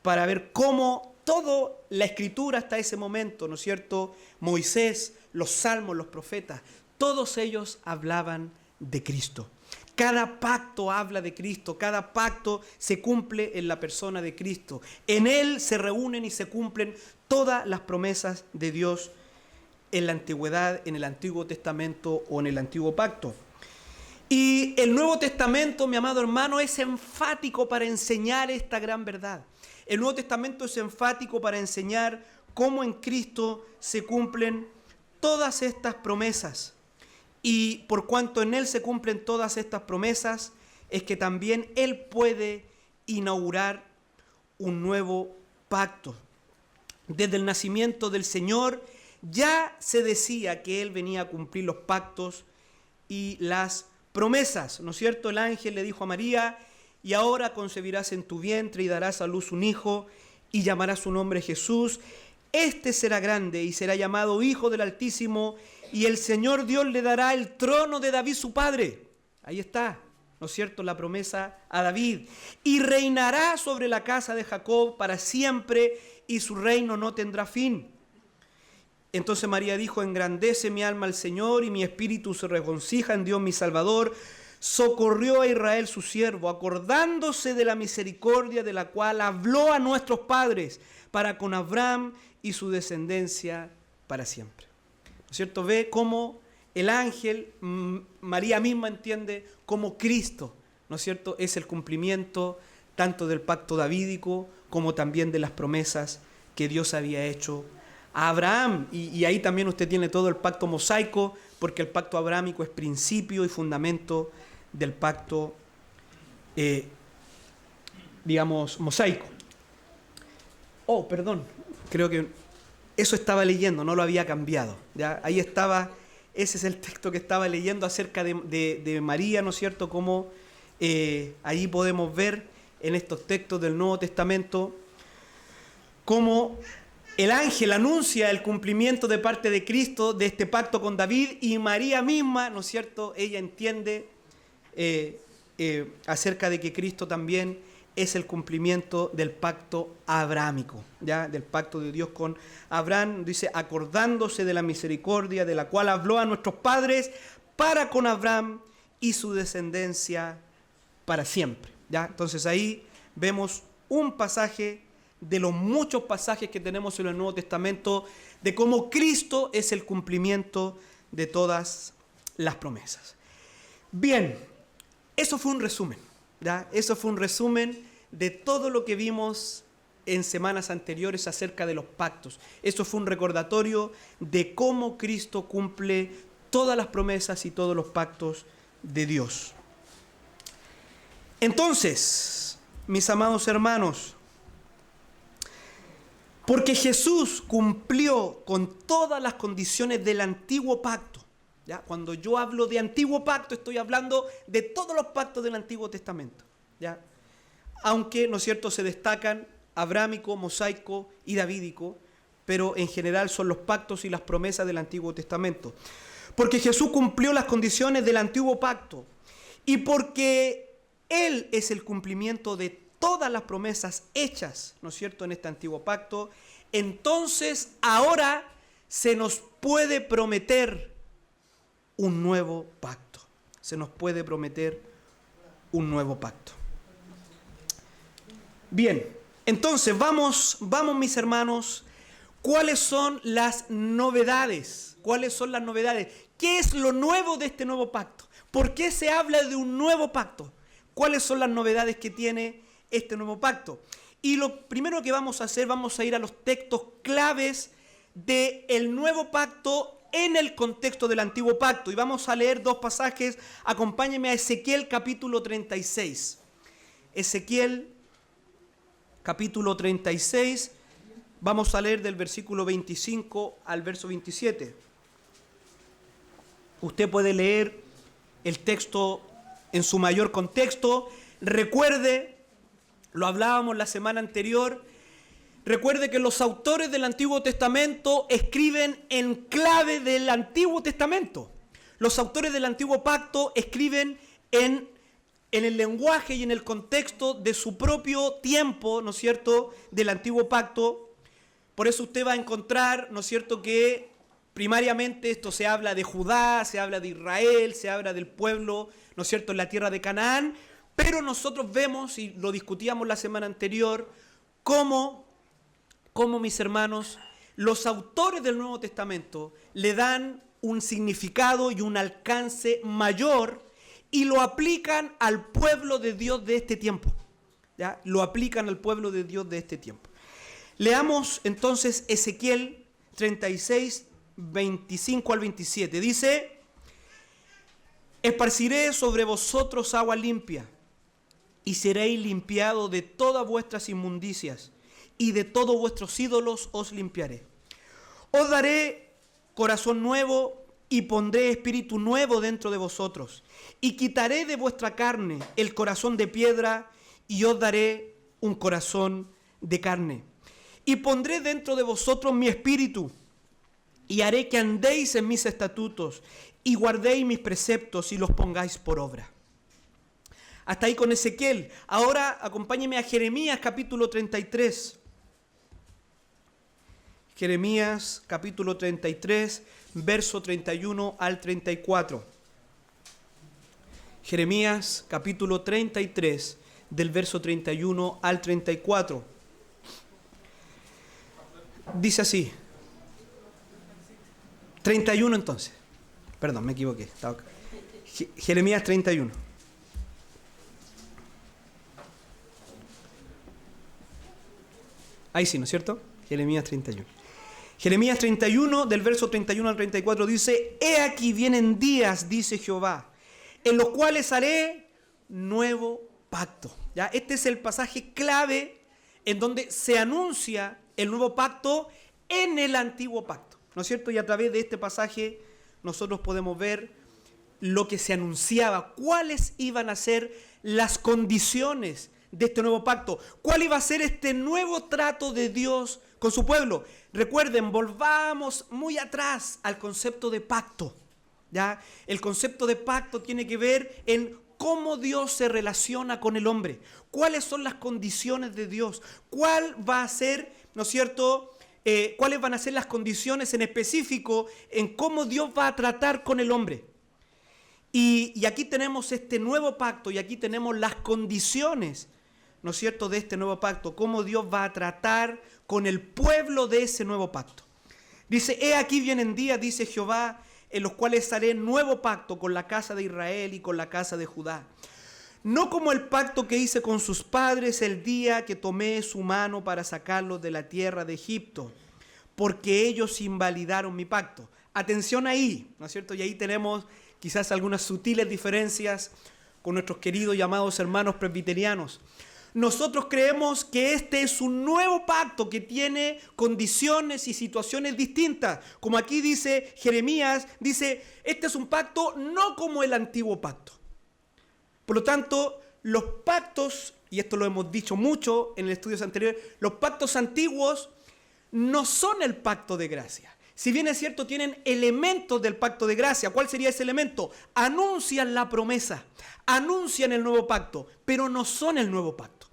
S1: para ver cómo toda la escritura hasta ese momento, ¿no es cierto?, Moisés, los salmos, los profetas, todos ellos hablaban de Cristo. Cada pacto habla de Cristo, cada pacto se cumple en la persona de Cristo. En Él se reúnen y se cumplen todas las promesas de Dios en la antigüedad, en el Antiguo Testamento o en el Antiguo Pacto. Y el Nuevo Testamento, mi amado hermano, es enfático para enseñar esta gran verdad. El Nuevo Testamento es enfático para enseñar cómo en Cristo se cumplen todas estas promesas. Y por cuanto en Él se cumplen todas estas promesas, es que también Él puede inaugurar un nuevo pacto. Desde el nacimiento del Señor ya se decía que Él venía a cumplir los pactos y las promesas, ¿no es cierto? El ángel le dijo a María y ahora concebirás en tu vientre y darás a luz un hijo y llamarás su nombre Jesús. Este será grande y será llamado Hijo del Altísimo, y el Señor Dios le dará el trono de David su padre. Ahí está, ¿no es cierto?, la promesa a David. Y reinará sobre la casa de Jacob para siempre, y su reino no tendrá fin. Entonces María dijo: engrandece mi alma al Señor, y mi espíritu se regocija en Dios mi Salvador. Socorrió a Israel su siervo, acordándose de la misericordia de la cual habló a nuestros padres, para con Abraham y su descendencia para siempre. ¿No es cierto? Ve cómo el ángel, María misma entiende cómo Cristo, ¿no es cierto?, es el cumplimiento tanto del pacto davídico como también de las promesas que Dios había hecho a Abraham. Y ahí también usted tiene todo el pacto mosaico, porque el pacto abrahámico es principio y fundamento del pacto, mosaico. Oh, perdón, creo que eso estaba leyendo, no lo había cambiado. ¿Ya? Ahí estaba, ese es el texto que estaba leyendo acerca de María, ¿no es cierto? Como ahí podemos ver en estos textos del Nuevo Testamento cómo el ángel anuncia el cumplimiento de parte de Cristo de este pacto con David, y María misma, ¿no es cierto?, ella entiende acerca de que Cristo también es el cumplimiento del pacto abrahámico, ¿ya?, del pacto de Dios con Abraham. Dice: acordándose de la misericordia de la cual habló a nuestros padres, para con Abraham y su descendencia para siempre. ¿Ya? Entonces ahí vemos un pasaje de los muchos pasajes que tenemos en el Nuevo Testamento de cómo Cristo es el cumplimiento de todas las promesas. Bien, eso fue un resumen, ¿ya? Eso fue un resumen de todo lo que vimos en semanas anteriores acerca de los pactos. Eso fue un recordatorio de cómo Cristo cumple todas las promesas y todos los pactos de Dios. Entonces, mis amados hermanos, porque Jesús cumplió con todas las condiciones del antiguo pacto, ¿ya? Cuando yo hablo de antiguo pacto, estoy hablando de todos los pactos del Antiguo Testamento, ¿ya? Aunque, ¿no es cierto?, se destacan abrámico, mosaico y davídico, pero en general son los pactos y las promesas del Antiguo Testamento. Porque Jesús cumplió las condiciones del antiguo pacto, y porque Él es el cumplimiento de todas las promesas hechas, ¿no es cierto?, en este antiguo pacto, entonces ahora se nos puede prometer un nuevo pacto. Se nos puede prometer un nuevo pacto. Bien, entonces vamos mis hermanos, ¿cuáles son las novedades? ¿Cuáles son las novedades? ¿Qué es lo nuevo de este nuevo pacto? ¿Por qué se habla de un nuevo pacto? ¿Cuáles son las novedades que tiene este nuevo pacto? Y lo primero que vamos a hacer, vamos a ir a los textos claves del nuevo pacto en el contexto del antiguo pacto. Y vamos a leer dos pasajes. Acompáñenme a Ezequiel capítulo 36. Ezequiel capítulo 36. Vamos a leer del versículo 25 al verso 27. Usted puede leer el texto en su mayor contexto. Recuerde, lo hablábamos la semana anterior, recuerde que los autores del Antiguo Testamento escriben en clave del Antiguo Testamento. Los autores del Antiguo Pacto escriben en el lenguaje y en el contexto de su propio tiempo, ¿no es cierto?, del Antiguo Pacto. Por eso usted va a encontrar, ¿no es cierto?, que primariamente esto se habla de Judá, se habla de Israel, se habla del pueblo, ¿no es cierto?, en la tierra de Canaán, pero nosotros vemos, y lo discutíamos la semana anterior, cómo mis hermanos, los autores del Nuevo Testamento le dan un significado y un alcance mayor y lo aplican al pueblo de Dios de este tiempo, ¿ya? Lo aplican al pueblo de Dios de este tiempo. Leamos entonces Ezequiel 36, 25 al 27. Dice: esparciré sobre vosotros agua limpia, y seréis limpiados de todas vuestras inmundicias, y de todos vuestros ídolos os limpiaré. Os daré corazón nuevo, y pondré espíritu nuevo dentro de vosotros, y quitaré de vuestra carne el corazón de piedra, y os daré un corazón de carne. Y pondré dentro de vosotros mi espíritu, y haré que andéis en mis estatutos, y guardéis mis preceptos, y los pongáis por obra. Hasta ahí con Ezequiel. Ahora acompáñeme a Jeremías capítulo 33. Jeremías capítulo 33, verso 31 al 34. Jeremías capítulo 33, del verso 31 al 34. Dice así. 31 entonces. Perdón, me equivoqué. Jeremías 31. Ahí sí, ¿no es cierto? Jeremías 31. Jeremías 31, del verso 31 al 34, dice: He aquí vienen días, dice Jehová, en los cuales haré nuevo pacto. ¿Ya? Este es el pasaje clave en donde se anuncia el nuevo pacto en el antiguo pacto, ¿no es cierto? Y a través de este pasaje nosotros podemos ver lo que se anunciaba, cuáles iban a ser las condiciones de este nuevo pacto, cuál iba a ser este nuevo trato de Dios con su pueblo. Recuerden, volvamos muy atrás al concepto de pacto, ¿ya? El concepto de pacto tiene que ver en cómo Dios se relaciona con el hombre, cuáles son las condiciones de Dios, cuál va a ser, ¿no es cierto?, cuáles van a ser las condiciones en específico en cómo Dios va a tratar con el hombre. Y aquí tenemos este nuevo pacto y aquí tenemos las condiciones, ¿no es cierto?, de este nuevo pacto, cómo Dios va a tratar con el pueblo de ese nuevo pacto. Dice: He aquí vienen días, dice Jehová, en los cuales haré nuevo pacto con la casa de Israel y con la casa de Judá. No como el pacto que hice con sus padres el día que tomé su mano para sacarlos de la tierra de Egipto, porque ellos invalidaron mi pacto. Atención ahí, ¿no es cierto? Y ahí tenemos quizás algunas sutiles diferencias con nuestros queridos y amados hermanos presbiterianos. Nosotros creemos que este es un nuevo pacto que tiene condiciones y situaciones distintas. Como aquí dice Jeremías, dice: este es un pacto no como el antiguo pacto. Por lo tanto, los pactos, y esto lo hemos dicho mucho en estudios anteriores, los pactos antiguos no son el pacto de gracia. Si bien es cierto, tienen elementos del pacto de gracia. ¿Cuál sería ese elemento? Anuncian la promesa, anuncian el nuevo pacto, pero no son el nuevo pacto.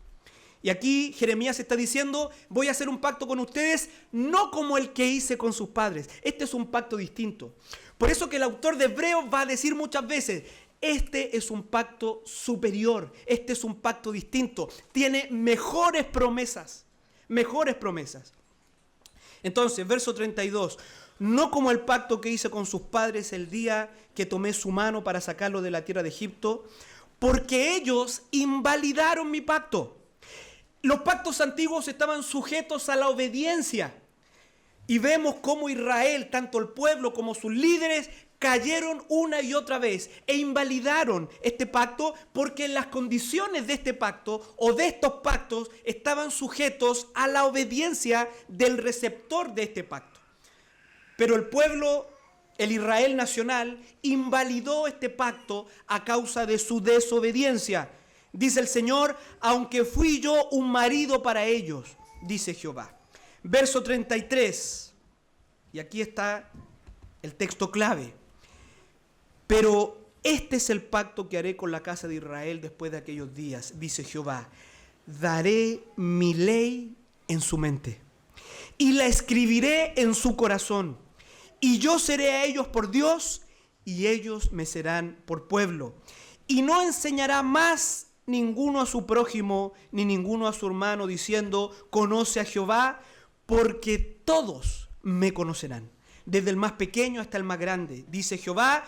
S1: Y aquí Jeremías está diciendo: voy a hacer un pacto con ustedes no como el que hice con sus padres. Este es un pacto distinto. Por eso que el autor de Hebreos va a decir muchas veces: este es un pacto superior, este es un pacto distinto, tiene mejores promesas, mejores promesas. Entonces, verso 32, no como el pacto que hice con sus padres el día que tomé su mano para sacarlo de la tierra de Egipto, porque ellos invalidaron mi pacto. Los pactos antiguos estaban sujetos a la obediencia. Y vemos cómo Israel, tanto el pueblo como sus líderes, cayeron una y otra vez e invalidaron este pacto porque las condiciones de este pacto o de estos pactos estaban sujetos a la obediencia del receptor de este pacto. Pero el pueblo, el Israel nacional, invalidó este pacto a causa de su desobediencia. Dice el Señor: aunque fui yo un marido para ellos, dice Jehová. Verso 33, y aquí está el texto clave. Pero este es el pacto que haré con la casa de Israel después de aquellos días, dice Jehová. Daré mi ley en su mente y la escribiré en su corazón. Y yo seré a ellos por Dios y ellos me serán por pueblo. Y no enseñará más ninguno a su prójimo ni ninguno a su hermano diciendo: conoce a Jehová, porque todos me conocerán, desde el más pequeño hasta el más grande, dice Jehová,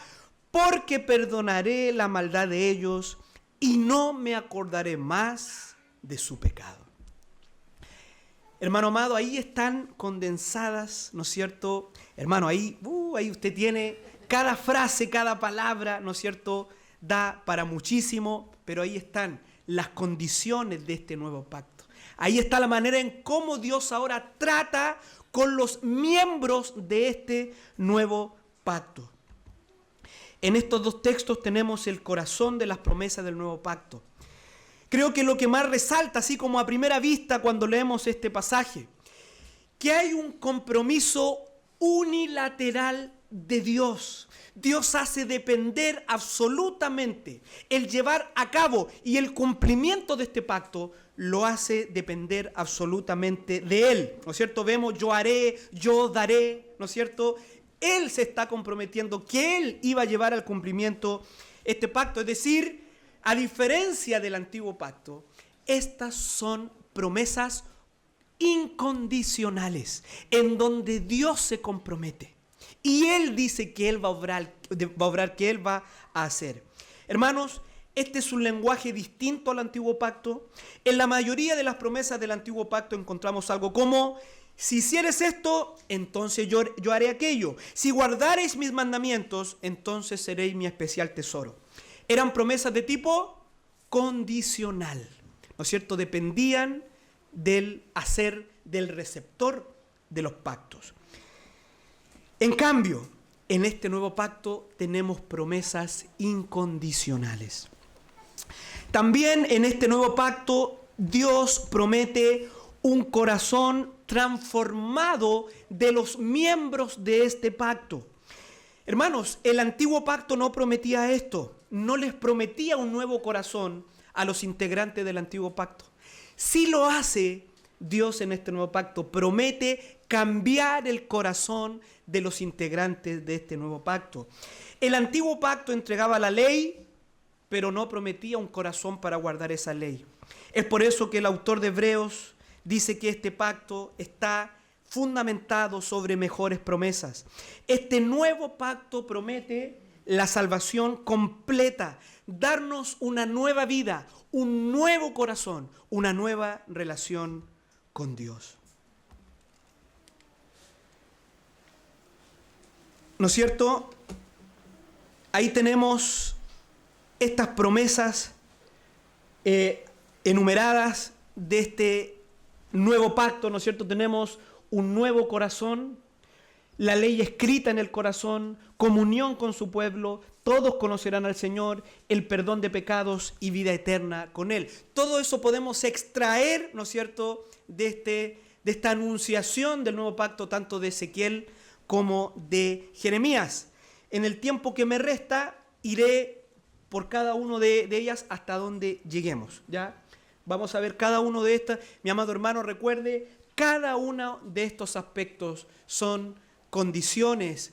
S1: porque perdonaré la maldad de ellos y no me acordaré más de su pecado. Hermano amado, ahí están condensadas, ¿no es cierto? Hermano, ahí usted tiene cada frase, cada palabra, ¿no es cierto? Da para muchísimo, pero ahí están las condiciones de este nuevo pacto. Ahí está la manera en cómo Dios ahora trata con los miembros de este nuevo pacto. En estos dos textos tenemos el corazón de las promesas del nuevo pacto. Creo que lo que más resalta, así como a primera vista cuando leemos este pasaje, que hay un compromiso unilateral de Dios. Dios hace depender absolutamente el llevar a cabo y el cumplimiento de este pacto lo hace depender absolutamente de Él, ¿no es cierto? Vemos yo haré, yo daré, ¿no es cierto? Él se está comprometiendo que Él iba a llevar al cumplimiento este pacto, es decir, a diferencia del antiguo pacto, estas son promesas incondicionales en donde Dios se compromete. Y Él dice que Él va a obrar, que Él va a hacer. Hermanos, este es un lenguaje distinto al antiguo pacto. En la mayoría de las promesas del antiguo pacto encontramos algo como: si hicieres esto, entonces yo haré aquello. Si guardareis mis mandamientos, entonces seréis mi especial tesoro. Eran promesas de tipo condicional, ¿no es cierto? Dependían del hacer del receptor de los pactos. En cambio, en este nuevo pacto tenemos promesas incondicionales. También en este nuevo pacto Dios promete un corazón transformado de los miembros de este pacto. Hermanos, el antiguo pacto no prometía esto, no les prometía un nuevo corazón a los integrantes del antiguo pacto. Sí lo hace Dios en este nuevo pacto, promete cambiar el corazón de los integrantes de este nuevo pacto. El antiguo pacto entregaba la ley, pero no prometía un corazón para guardar esa ley. Es por eso que el autor de Hebreos dice que este pacto está fundamentado sobre mejores promesas. Este nuevo pacto promete la salvación completa, darnos una nueva vida, un nuevo corazón, una nueva relación con Dios. ¿No es cierto? Ahí tenemos estas promesas enumeradas de este nuevo pacto, ¿no es cierto? Tenemos un nuevo corazón, la ley escrita en el corazón, comunión con su pueblo, todos conocerán al Señor, el perdón de pecados y vida eterna con Él. Todo eso podemos extraer, ¿no es cierto?, de esta anunciación del nuevo pacto, tanto de Ezequiel como de Jeremías. En el tiempo que me resta, iré por cada una de ellas hasta donde lleguemos, ¿ya? Vamos a ver cada uno de estas. Mi amado hermano, recuerde, cada uno de estos aspectos son condiciones,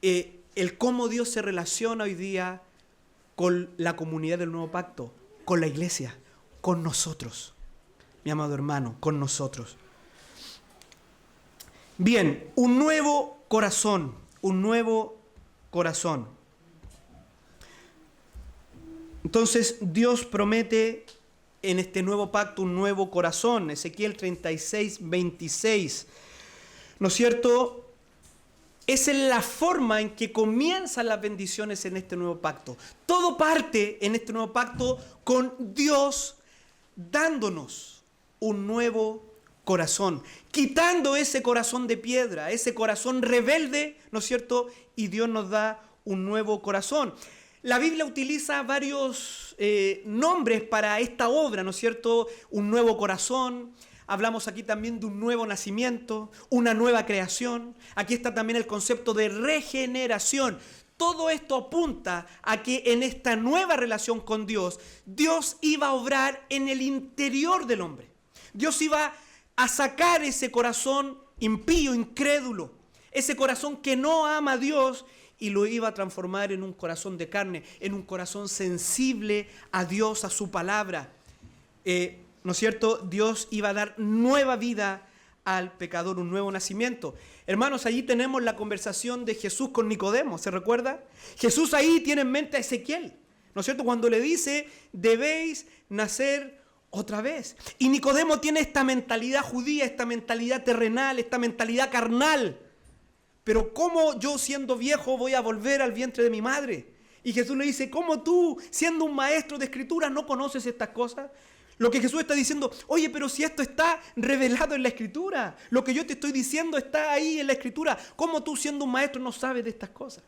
S1: el cómo Dios se relaciona hoy día con la comunidad del nuevo pacto, con la iglesia, con nosotros. Mi amado hermano, con nosotros. Bien, un nuevo corazón, un nuevo corazón. Entonces Dios promete en este nuevo pacto un nuevo corazón. Ezequiel 36, 26. ¿No es cierto? Esa es la forma en que comienzan las bendiciones en este nuevo pacto. Todo parte en este nuevo pacto con Dios dándonos un nuevo corazón, quitando ese corazón de piedra, ese corazón rebelde, ¿no es cierto? Y Dios nos da un nuevo corazón. La Biblia utiliza varios nombres para esta obra, ¿no es cierto? Un nuevo corazón. Hablamos aquí también de un nuevo nacimiento, una nueva creación. Aquí está también el concepto de regeneración. Todo esto apunta a que en esta nueva relación con Dios, Dios iba a obrar en el interior del hombre. Dios iba a sacar ese corazón impío, incrédulo, ese corazón que no ama a Dios, y lo iba a transformar en un corazón de carne, en un corazón sensible a Dios, a su palabra. ¿No es cierto? Dios iba a dar nueva vida al pecador, un nuevo nacimiento. Hermanos, allí tenemos la conversación de Jesús con Nicodemo, ¿se recuerda? Jesús ahí tiene en mente a Ezequiel, ¿no es cierto? Cuando le dice, debéis nacer otra vez. Y Nicodemo tiene esta mentalidad judía, esta mentalidad terrenal, esta mentalidad carnal. Pero ¿cómo yo siendo viejo voy a volver al vientre de mi madre? Y Jesús le dice, ¿cómo tú, siendo un maestro de escritura, no conoces estas cosas? Lo que Jesús está diciendo, oye, pero si esto está revelado en la Escritura, lo que yo te estoy diciendo está ahí en la Escritura, ¿cómo tú siendo un maestro no sabes de estas cosas?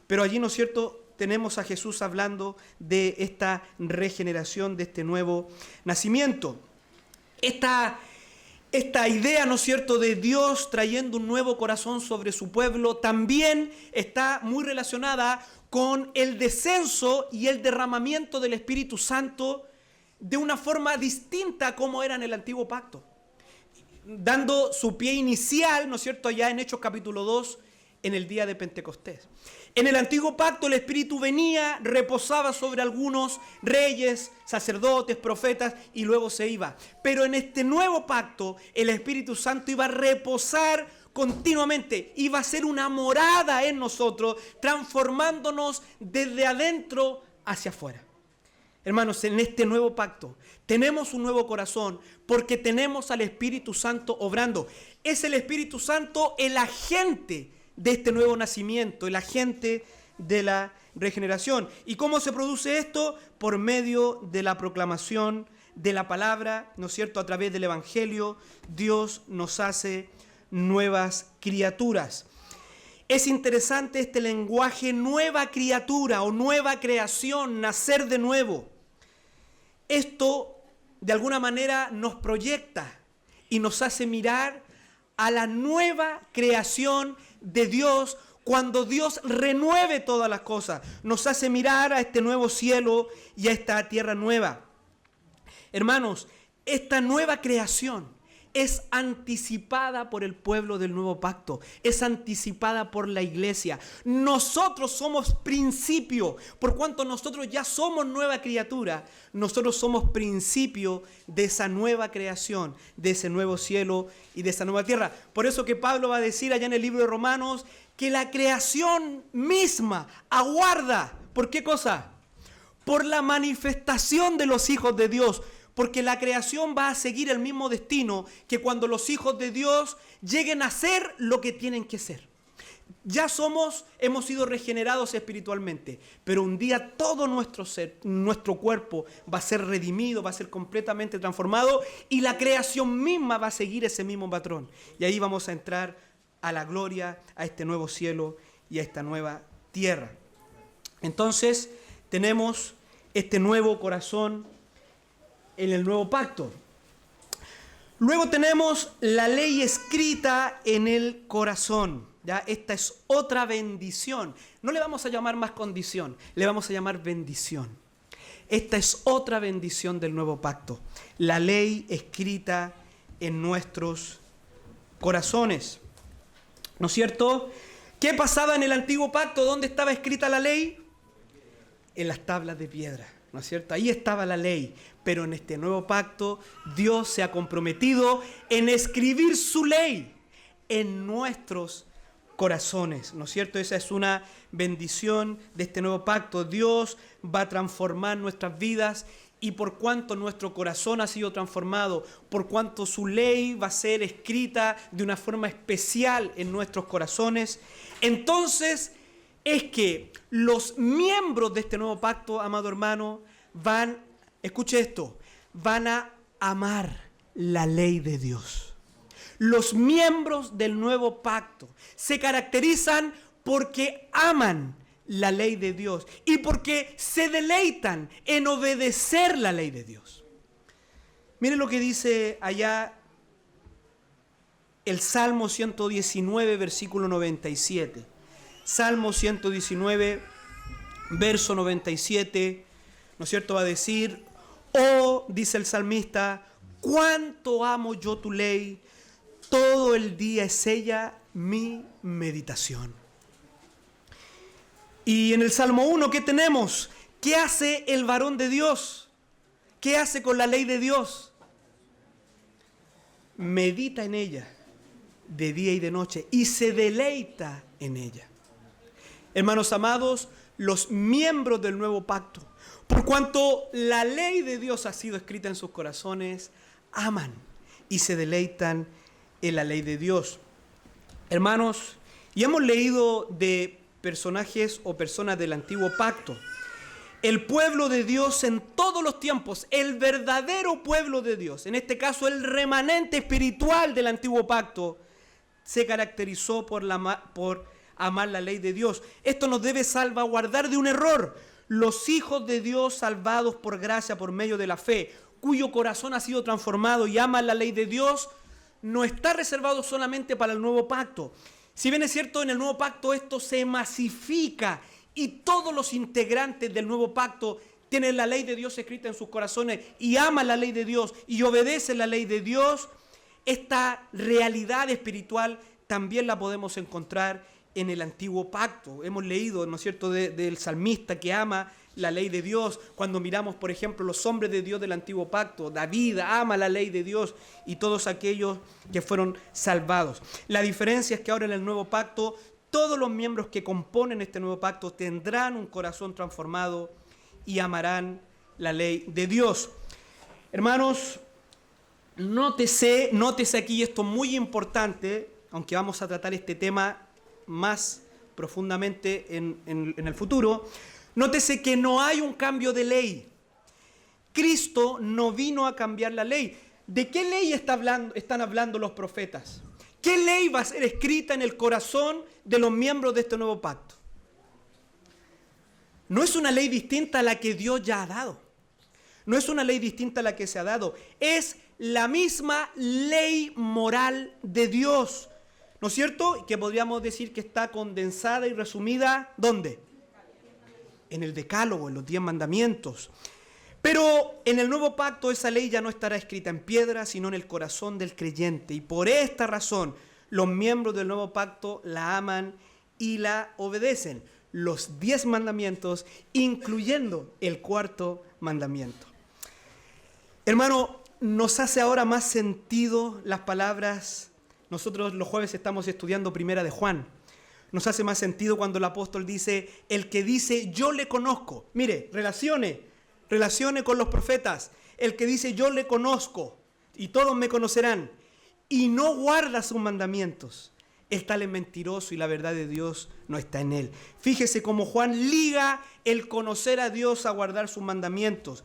S1: Pero allí, ¿no es cierto?, tenemos a Jesús hablando de esta regeneración, de este nuevo nacimiento. Esta idea, ¿no es cierto?, de Dios trayendo un nuevo corazón sobre su pueblo también está muy relacionada con el descenso y el derramamiento del Espíritu Santo de una forma distinta a como era en el Antiguo Pacto, dando su pie inicial, ¿no es cierto?, allá en Hechos capítulo 2, en el día de Pentecostés. En el Antiguo Pacto el Espíritu venía, reposaba sobre algunos reyes, sacerdotes, profetas y luego se iba. Pero en este nuevo pacto el Espíritu Santo iba a reposar continuamente, iba a ser una morada en nosotros, transformándonos desde adentro hacia afuera. Hermanos, en este nuevo pacto tenemos un nuevo corazón porque tenemos al Espíritu Santo obrando. Es el Espíritu Santo el agente de este nuevo nacimiento, el agente de la regeneración. ¿Y cómo se produce esto? Por medio de la proclamación de la palabra, ¿no es cierto? A través del Evangelio, Dios nos hace nuevas criaturas. Es interesante este lenguaje, nueva criatura o nueva creación, nacer de nuevo. Esto, de alguna manera, nos proyecta y nos hace mirar a la nueva creación de Dios cuando Dios renueve todas las cosas. Nos hace mirar a este nuevo cielo y a esta tierra nueva. Hermanos, esta nueva creación es anticipada por el pueblo del nuevo pacto, es anticipada por la iglesia. Nosotros somos principio, por cuanto nosotros ya somos nueva criatura, nosotros somos principio de esa nueva creación, de ese nuevo cielo y de esa nueva tierra. Por eso que Pablo va a decir allá en el libro de Romanos que la creación misma aguarda, ¿por qué cosa? Por la manifestación de los hijos de Dios. Porque la creación va a seguir el mismo destino que cuando los hijos de Dios lleguen a ser lo que tienen que ser. Ya hemos sido regenerados espiritualmente, pero un día todo nuestro ser, nuestro cuerpo va a ser redimido, va a ser completamente transformado y la creación misma va a seguir ese mismo patrón. Y ahí vamos a entrar a la gloria, a este nuevo cielo y a esta nueva tierra. Entonces tenemos este nuevo corazón en el nuevo pacto. Luego tenemos la ley escrita en el corazón. ¿Ya? Esta es otra bendición. No le vamos a llamar más condición, le vamos a llamar bendición. Esta es otra bendición del nuevo pacto. La ley escrita en nuestros corazones. ¿No es cierto? ¿Qué pasaba en el antiguo pacto? ¿Dónde estaba escrita la ley? En las tablas de piedra. ¿No es cierto? Ahí estaba la ley, pero en este nuevo pacto Dios se ha comprometido en escribir su ley en nuestros corazones, ¿no es cierto? Esa es una bendición de este nuevo pacto. Dios va a transformar nuestras vidas y por cuanto nuestro corazón ha sido transformado, por cuanto su ley va a ser escrita de una forma especial en nuestros corazones, entonces es que los miembros de este nuevo pacto, amado hermano, escuche esto, van a amar la ley de Dios. Los miembros del nuevo pacto se caracterizan porque aman la ley de Dios y porque se deleitan en obedecer la ley de Dios. Miren lo que dice allá el Salmo 119, versículo 97. Salmo 119, verso 97, ¿no es cierto? Va a decir, oh, dice el salmista, cuánto amo yo tu ley, todo el día es ella mi meditación. Y en el Salmo 1, ¿qué tenemos? ¿Qué hace el varón de Dios? ¿Qué hace con la ley de Dios? Medita en ella de día y de noche y se deleita en ella. Hermanos amados, los miembros del nuevo pacto, por cuanto la ley de Dios ha sido escrita en sus corazones, aman y se deleitan en la ley de Dios. Hermanos, y hemos leído de personajes o personas del antiguo pacto. El pueblo de Dios en todos los tiempos, el verdadero pueblo de Dios, en este caso el remanente espiritual del antiguo pacto, se caracterizó por amar la ley de Dios. Esto nos debe salvaguardar de un error. Los hijos de Dios salvados por gracia, por medio de la fe, cuyo corazón ha sido transformado y ama la ley de Dios, no está reservado solamente para el nuevo pacto. Si bien es cierto, en el nuevo pacto esto se masifica y todos los integrantes del nuevo pacto tienen la ley de Dios escrita en sus corazones y aman la ley de Dios y obedecen la ley de Dios, esta realidad espiritual también la podemos encontrar en el antiguo pacto. Hemos leído, ¿no es cierto?, del salmista que ama la ley de Dios. Cuando miramos, por ejemplo, los hombres de Dios del antiguo pacto, David ama la ley de Dios y todos aquellos que fueron salvados. La diferencia es que ahora en el nuevo pacto, todos los miembros que componen este nuevo pacto tendrán un corazón transformado y amarán la ley de Dios. Hermanos, nótese aquí esto muy importante, aunque vamos a tratar este tema más profundamente en el futuro. Nótese que no hay un cambio de ley. Cristo no vino a cambiar la ley. ¿De qué ley están hablando los profetas? ¿Qué ley va a ser escrita en el corazón de los miembros de este nuevo pacto? No es una ley distinta a la que Dios ya ha dado. No es una ley distinta a la que se ha dado. Es la misma ley moral de Dios. ¿No es cierto? Que podríamos decir que está condensada y resumida, ¿dónde? En el Decálogo, en los 10 mandamientos. Pero en el nuevo pacto esa ley ya no estará escrita en piedra, sino en el corazón del creyente. Y por esta razón, los miembros del nuevo pacto la aman y la obedecen. Los 10 mandamientos, incluyendo el 4º mandamiento. Hermano, nos hace ahora más sentido las palabras. Nosotros los jueves estamos estudiando Primera de Juan. Nos hace más sentido cuando el apóstol dice, el que dice yo le conozco. Mire, relacione con los profetas. El que dice yo le conozco y todos me conocerán y no guarda sus mandamientos, el tal es mentiroso y la verdad de Dios no está en él. Fíjese cómo Juan liga el conocer a Dios a guardar sus mandamientos.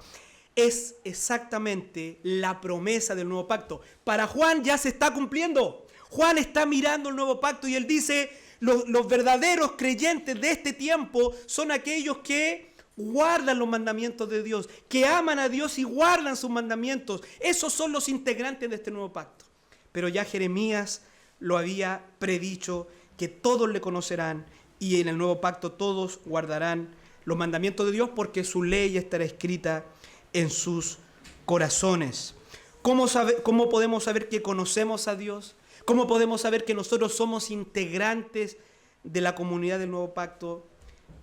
S1: Es exactamente la promesa del nuevo pacto. Para Juan ya se está cumpliendo. Juan está mirando el nuevo pacto y él dice, los verdaderos creyentes de este tiempo son aquellos que guardan los mandamientos de Dios, que aman a Dios y guardan sus mandamientos. Esos son los integrantes de este nuevo pacto. Pero ya Jeremías lo había predicho, que todos le conocerán y en el nuevo pacto todos guardarán los mandamientos de Dios porque su ley estará escrita en sus corazones. ¿Cómo podemos saber que conocemos a Dios? ¿Cómo podemos saber que nosotros somos integrantes de la comunidad del nuevo pacto?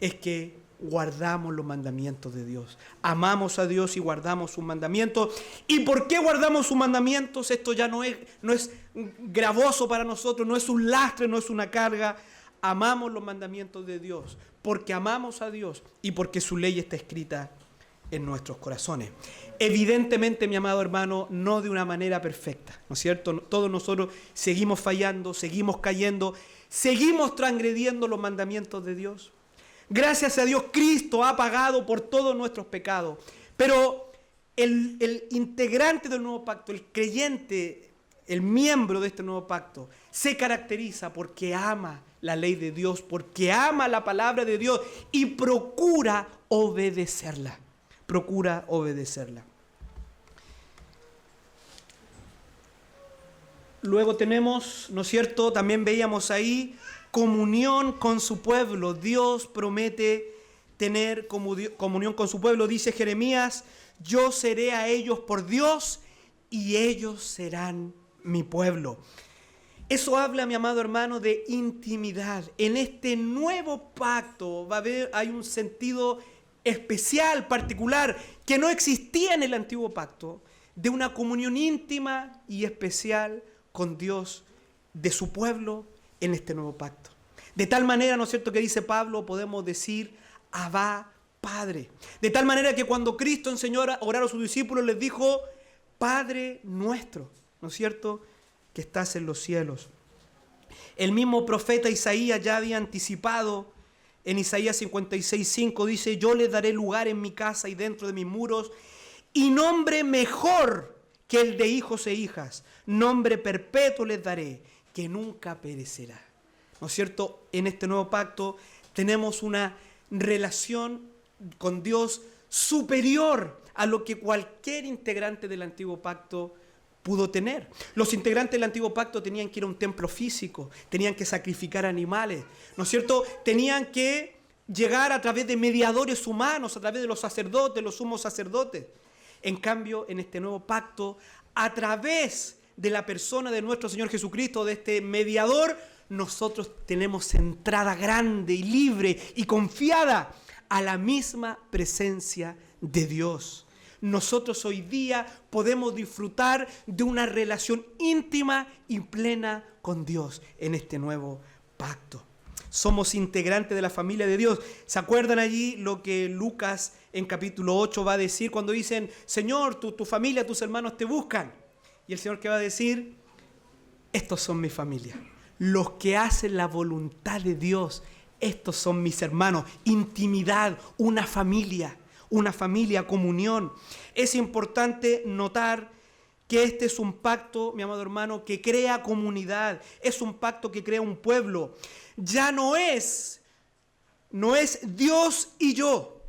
S1: Es que guardamos los mandamientos de Dios. Amamos a Dios y guardamos sus mandamientos. ¿Y por qué guardamos sus mandamientos? Esto ya no es gravoso para nosotros, no es un lastre, no es una carga. Amamos los mandamientos de Dios porque amamos a Dios y porque su ley está escrita en nuestros corazones. Evidentemente, mi amado hermano, no de una manera perfecta, ¿no es cierto? Todos nosotros seguimos fallando, seguimos cayendo, seguimos transgrediendo los mandamientos de Dios. Gracias a Dios, Cristo ha pagado por todos nuestros pecados. Pero el integrante del nuevo pacto, el creyente, el miembro de este nuevo pacto, se caracteriza porque ama la ley de Dios, porque ama la palabra de Dios y procura obedecerla. Procura obedecerla. Luego tenemos, ¿no es cierto? También veíamos ahí comunión con su pueblo. Dios promete tener comunión con su pueblo. Dice Jeremías, yo seré a ellos por Dios y ellos serán mi pueblo. Eso habla, mi amado hermano, de intimidad. En este nuevo pacto hay un sentido especial, particular, que no existía en el antiguo pacto, de una comunión íntima y especial con Dios, de su pueblo, en este nuevo pacto. De tal manera, ¿no es cierto?, que dice Pablo, podemos decir, Abba, Padre. De tal manera que cuando Cristo enseñó a orar a sus discípulos, les dijo, Padre nuestro, ¿no es cierto?, que estás en los cielos. El mismo profeta Isaías ya había anticipado en Isaías 56:5, dice, yo les daré lugar en mi casa y dentro de mis muros, y nombre mejor que el de hijos e hijas, nombre perpetuo les daré, que nunca perecerá. ¿no es cierto? En este nuevo pacto tenemos una relación con Dios superior a lo que cualquier integrante del antiguo pacto pudo tener. Los integrantes del antiguo pacto tenían que ir a un templo físico, tenían que sacrificar animales, ¿no es cierto? Tenían que llegar a través de mediadores humanos, a través de los sacerdotes, los sumos sacerdotes. En cambio, en este nuevo pacto, a través de la persona de nuestro Señor Jesucristo, de este mediador, nosotros tenemos entrada grande y libre y confiada a la misma presencia de Dios. Nosotros hoy día podemos disfrutar de una relación íntima y plena con Dios en este nuevo pacto. Somos integrantes de la familia de Dios. ¿Se acuerdan allí lo que Lucas en capítulo 8 va a decir cuando dicen, Señor, tu familia, tus hermanos te buscan? Y el Señor, ¿qué va a decir? Estos son mi familia. Los que hacen la voluntad de Dios, estos son mis hermanos. Intimidad, una familia, comunión. Es importante notar que este es un pacto, mi amado hermano, que crea comunidad. Es un pacto que crea un pueblo. Ya no es Dios y yo,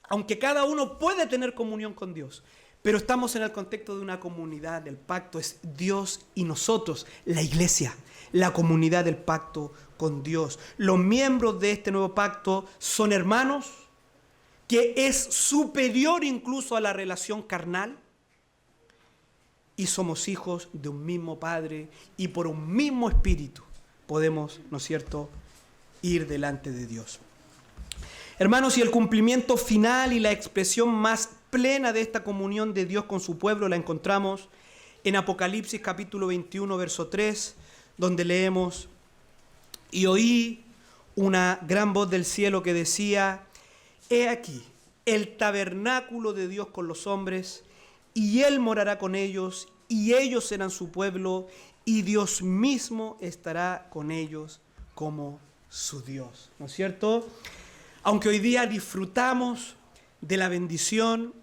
S1: aunque cada uno puede tener comunión con Dios, pero estamos en el contexto de una comunidad. El pacto es Dios y nosotros, la iglesia, la comunidad del pacto con Dios. Los miembros de este nuevo pacto son hermanos, que es superior incluso a la relación carnal, y somos hijos de un mismo Padre y por un mismo Espíritu podemos, ¿no es cierto?, ir delante de Dios. Hermanos, y el cumplimiento final y la expresión más plena de esta comunión de Dios con su pueblo la encontramos en Apocalipsis capítulo 21, verso 3, donde leemos, y oí una gran voz del cielo que decía, he aquí el tabernáculo de Dios con los hombres, y Él morará con ellos, y ellos serán su pueblo, y Dios mismo estará con ellos como su Dios. ¿No es cierto? Aunque hoy día disfrutamos de la bendición,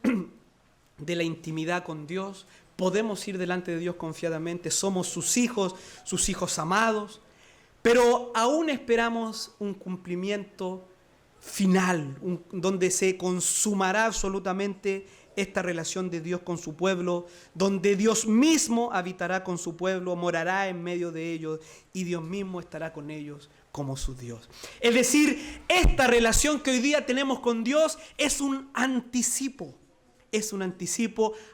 S1: de la intimidad con Dios, podemos ir delante de Dios confiadamente, somos sus hijos amados, pero aún esperamos un cumplimiento final, donde se consumará absolutamente esta relación de Dios con su pueblo, donde Dios mismo habitará con su pueblo, morará en medio de ellos y Dios mismo estará con ellos como su Dios. Es decir, esta relación que hoy día tenemos con Dios es un anticipo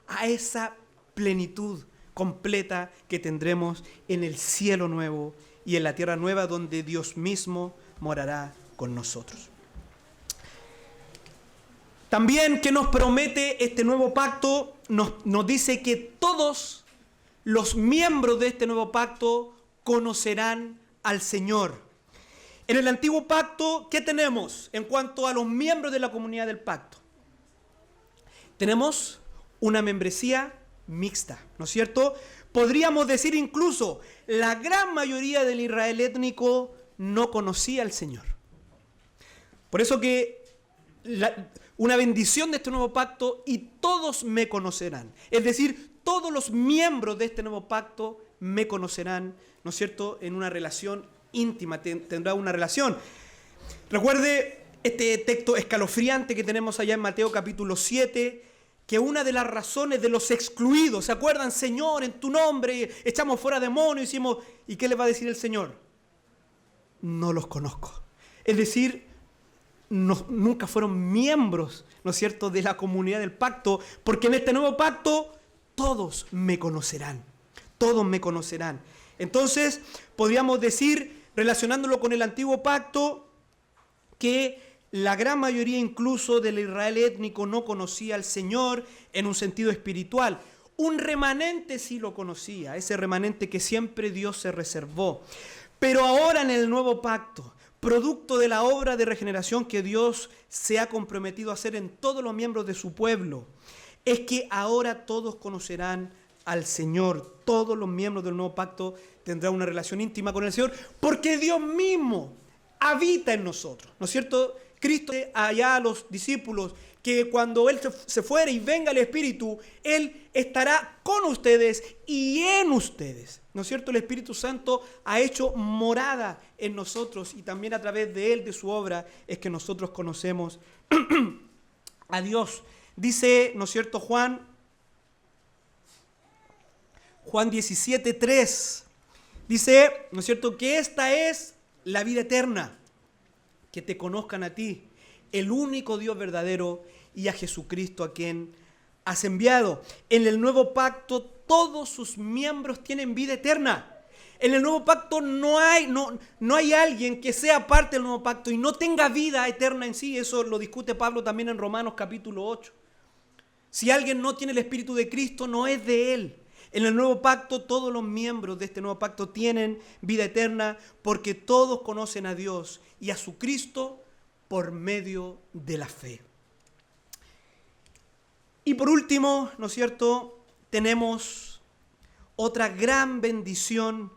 S1: a esa plenitud completa que tendremos en el cielo nuevo y en la tierra nueva, donde Dios mismo morará con nosotros. También, ¿qué nos promete este nuevo pacto? Nos dice que todos los miembros de este nuevo pacto conocerán al Señor. En el antiguo pacto, ¿qué tenemos en cuanto a los miembros de la comunidad del pacto? Tenemos una membresía mixta, ¿no es cierto? Podríamos decir incluso, la gran mayoría del Israel étnico no conocía al Señor. Por eso que una bendición de este nuevo pacto, y todos me conocerán. Es decir, todos los miembros de este nuevo pacto me conocerán, ¿no es cierto?, en una relación íntima, tendrá una relación. Recuerde este texto escalofriante que tenemos allá en Mateo capítulo 7, que una de las razones de los excluidos, ¿se acuerdan? Señor, en tu nombre echamos fuera demonios, hicimos, ¿y qué le va a decir el Señor? No los conozco. Es decir, nunca fueron miembros, ¿no es cierto?, de la comunidad del pacto, porque en este nuevo pacto todos me conocerán, todos me conocerán. Entonces, podríamos decir, relacionándolo con el antiguo pacto, que la gran mayoría incluso del Israel étnico no conocía al Señor en un sentido espiritual. Un remanente sí lo conocía, ese remanente que siempre Dios se reservó. Pero ahora en el nuevo pacto, producto de la obra de regeneración que Dios se ha comprometido a hacer en todos los miembros de su pueblo, es que ahora todos conocerán al Señor. Todos los miembros del nuevo pacto tendrán una relación íntima con el Señor, porque Dios mismo habita en nosotros, ¿no es cierto? Cristo allá a los discípulos que cuando Él se fuere y venga el Espíritu, Él estará con ustedes y en ustedes. ¿No es cierto? El Espíritu Santo ha hecho morada en nosotros y también a través de Él, de su obra, es que nosotros conocemos a Dios. Dice, ¿no es cierto?, Juan 17:3. Dice, ¿no es cierto?, que esta es la vida eterna, que te conozcan a ti, el único Dios verdadero, y a Jesucristo a quien has enviado. En el nuevo pacto todos sus miembros tienen vida eterna. En el nuevo pacto no hay alguien que sea parte del nuevo pacto y no tenga vida eterna en sí. Eso lo discute Pablo también en Romanos capítulo 8. Si alguien no tiene el Espíritu de Cristo, no es de Él. En el nuevo pacto, todos los miembros de este nuevo pacto tienen vida eterna porque todos conocen a Dios y a su Cristo por medio de la fe. Y por último, ¿no es cierto?, tenemos otra gran bendición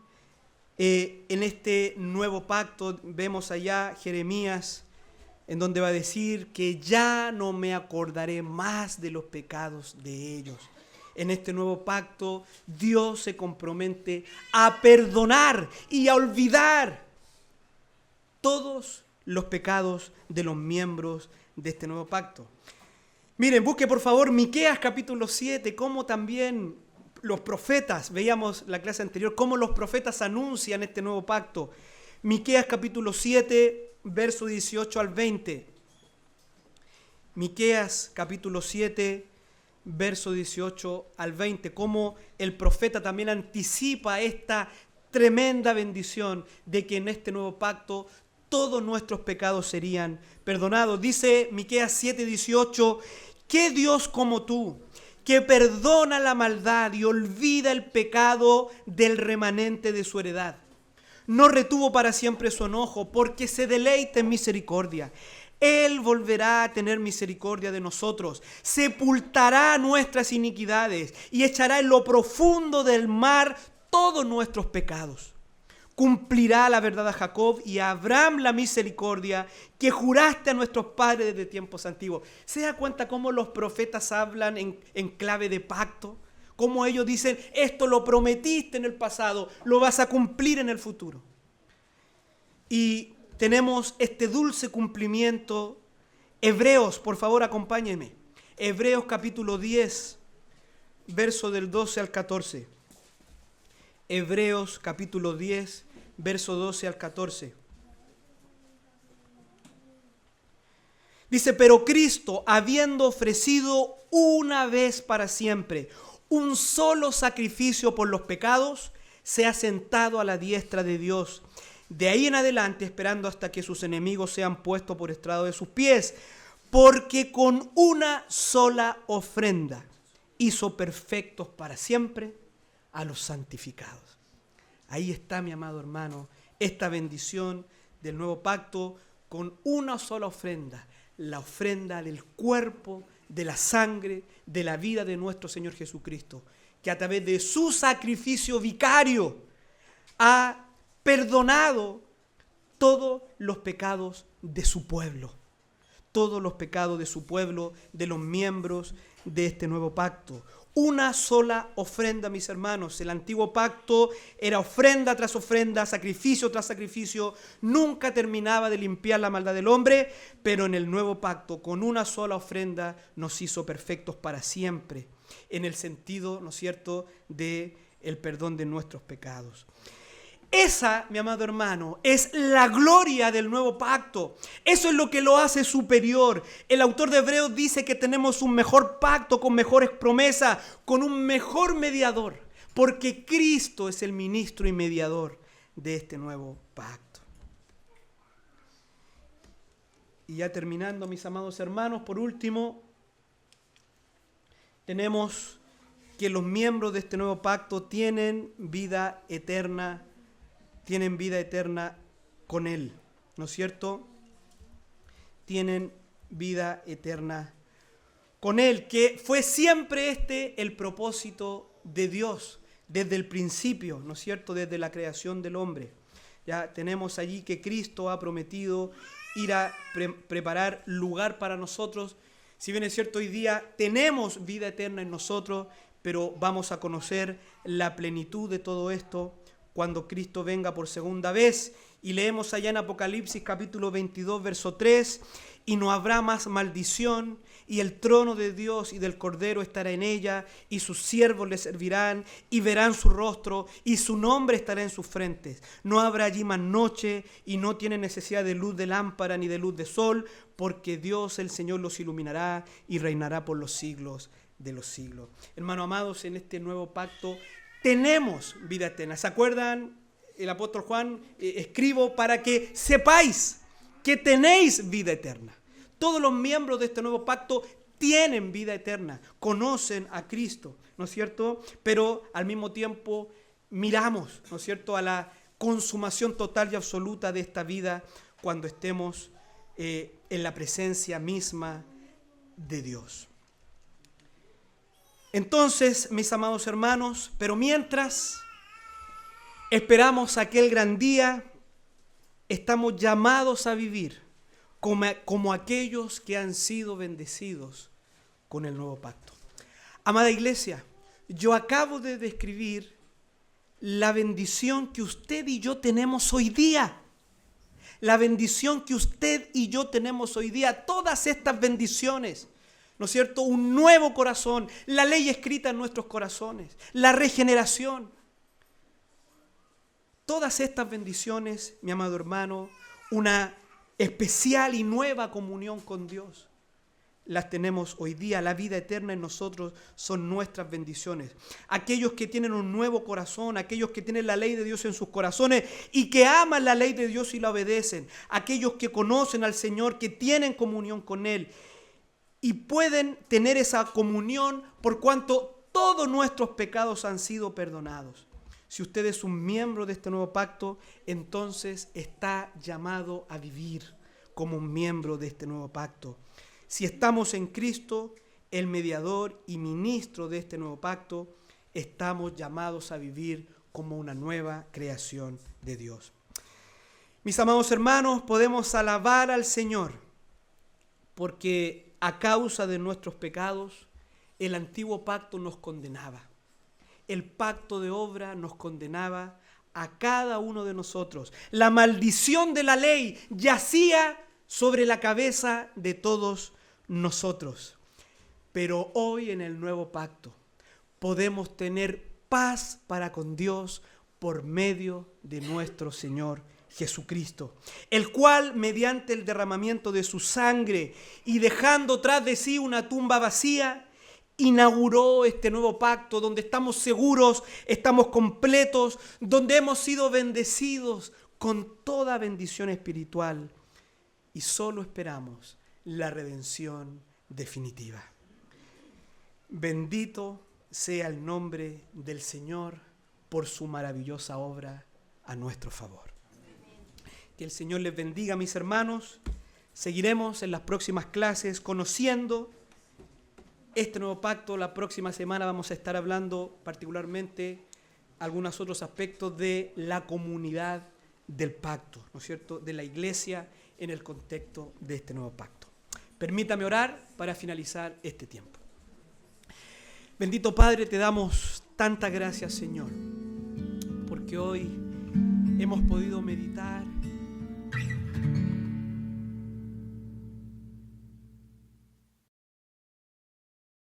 S1: en este nuevo pacto. Vemos allá Jeremías, en donde va a decir que ya no me acordaré más de los pecados de ellos. En este nuevo pacto, Dios se compromete a perdonar y a olvidar todos los pecados de los miembros de este nuevo pacto. Miren, busque por favor Miqueas capítulo 7, cómo también los profetas, veíamos la clase anterior, cómo los profetas anuncian este nuevo pacto. Miqueas capítulo 7, verso 18 al 20. Miqueas capítulo 7, verso 18 al 20, cómo el profeta también anticipa esta tremenda bendición de que en este nuevo pacto todos nuestros pecados serían perdonados. Dice Miqueas 7, 18, ¿qué Dios como tú, que perdona la maldad y olvida el pecado del remanente de su heredad? No retuvo para siempre su enojo, porque se deleita en misericordia. Él volverá a tener misericordia de nosotros, sepultará nuestras iniquidades y echará en lo profundo del mar todos nuestros pecados. Cumplirá la verdad a Jacob y a Abraham la misericordia que juraste a nuestros padres desde tiempos antiguos. ¿Se da cuenta cómo los profetas hablan en clave de pacto? Cómo ellos dicen, esto lo prometiste en el pasado, lo vas a cumplir en el futuro. Y tenemos este dulce cumplimiento. Hebreos, por favor, acompáñenme. Hebreos capítulo 10, verso del 12 al 14. Hebreos capítulo 10, verso 12 al 14. Dice, pero Cristo, habiendo ofrecido una vez para siempre un solo sacrificio por los pecados, se ha sentado a la diestra de Dios. De ahí en adelante, esperando hasta que sus enemigos sean puestos por estrado de sus pies, porque con una sola ofrenda hizo perfectos para siempre a los santificados. Ahí está, mi amado hermano, esta bendición del nuevo pacto con una sola ofrenda, la ofrenda del cuerpo, de la sangre, de la vida de nuestro Señor Jesucristo, que a través de su sacrificio vicario ha perdonado todos los pecados de su pueblo, todos los pecados de su pueblo, de los miembros de este nuevo pacto. Una sola ofrenda, mis hermanos. El antiguo pacto era ofrenda tras ofrenda, sacrificio tras sacrificio. Nunca terminaba de limpiar la maldad del hombre, pero en el nuevo pacto, con una sola ofrenda, nos hizo perfectos para siempre, en el sentido, ¿no es cierto?, de el perdón de nuestros pecados. Esa, mi amado hermano, es la gloria del nuevo pacto. Eso es lo que lo hace superior. El autor de Hebreos dice que tenemos un mejor pacto con mejores promesas, con un mejor mediador, porque Cristo es el ministro y mediador de este nuevo pacto. Y ya terminando, mis amados hermanos, por último, tenemos que los miembros de este nuevo pacto tienen vida eterna con Él, ¿no es cierto? Tienen vida eterna con Él, que fue siempre el propósito de Dios, desde el principio, ¿no es cierto?, desde la creación del hombre. Ya tenemos allí que Cristo ha prometido ir a preparar lugar para nosotros. Si bien es cierto, hoy día tenemos vida eterna en nosotros, pero vamos a conocer la plenitud de todo esto cuando Cristo venga por segunda vez. Y leemos allá en Apocalipsis capítulo 22, verso 3, y no habrá más maldición, y el trono de Dios y del Cordero estará en ella, y sus siervos le servirán, y verán su rostro, y su nombre estará en sus frentes. No habrá allí más noche, y no tienen necesidad de luz de lámpara ni de luz de sol, porque Dios el Señor los iluminará y reinará por los siglos de los siglos. Hermanos amados, en este nuevo pacto tenemos vida eterna. ¿Se acuerdan? El apóstol Juan escribo para que sepáis que tenéis vida eterna. Todos los miembros de este nuevo pacto tienen vida eterna, conocen a Cristo, ¿no es cierto? Pero al mismo tiempo miramos, ¿no es cierto?, a la consumación total y absoluta de esta vida cuando estemos en la presencia misma de Dios. Entonces, mis amados hermanos, pero mientras esperamos aquel gran día, estamos llamados a vivir como aquellos que han sido bendecidos con el nuevo pacto. Amada iglesia, yo acabo de describir la bendición que usted y yo tenemos hoy día. La bendición que usted y yo tenemos hoy día, todas estas bendiciones, ¿no es cierto? Un nuevo corazón, la ley escrita en nuestros corazones, la regeneración. Todas estas bendiciones, mi amado hermano, una especial y nueva comunión con Dios, las tenemos hoy día. La vida eterna en nosotros son nuestras bendiciones. Aquellos que tienen un nuevo corazón, aquellos que tienen la ley de Dios en sus corazones y que aman la ley de Dios y la obedecen, aquellos que conocen al Señor, que tienen comunión con Él y pueden tener esa comunión por cuanto todos nuestros pecados han sido perdonados. Si usted es un miembro de este nuevo pacto, entonces está llamado a vivir como un miembro de este nuevo pacto. Si estamos en Cristo, el mediador y ministro de este nuevo pacto, estamos llamados a vivir como una nueva creación de Dios. Mis amados hermanos, podemos alabar al Señor porque a causa de nuestros pecados, el antiguo pacto nos condenaba. El pacto de obra nos condenaba a cada uno de nosotros. La maldición de la ley yacía sobre la cabeza de todos nosotros. Pero hoy en el nuevo pacto podemos tener paz para con Dios por medio de nuestro Señor Jesucristo, el cual mediante el derramamiento de su sangre y dejando tras de sí una tumba vacía, inauguró este nuevo pacto donde estamos seguros, estamos completos, donde hemos sido bendecidos con toda bendición espiritual y solo esperamos la redención definitiva. Bendito sea el nombre del Señor por su maravillosa obra a nuestro favor. Que el Señor les bendiga, mis hermanos. Seguiremos en las próximas clases conociendo este nuevo pacto. La próxima semana vamos a estar hablando particularmente algunos otros aspectos de la comunidad del pacto, ¿no es cierto?, de la iglesia en el contexto de este nuevo pacto. Permítame orar para finalizar este tiempo. Bendito Padre, te damos tantas gracias, Señor, porque hoy hemos podido meditar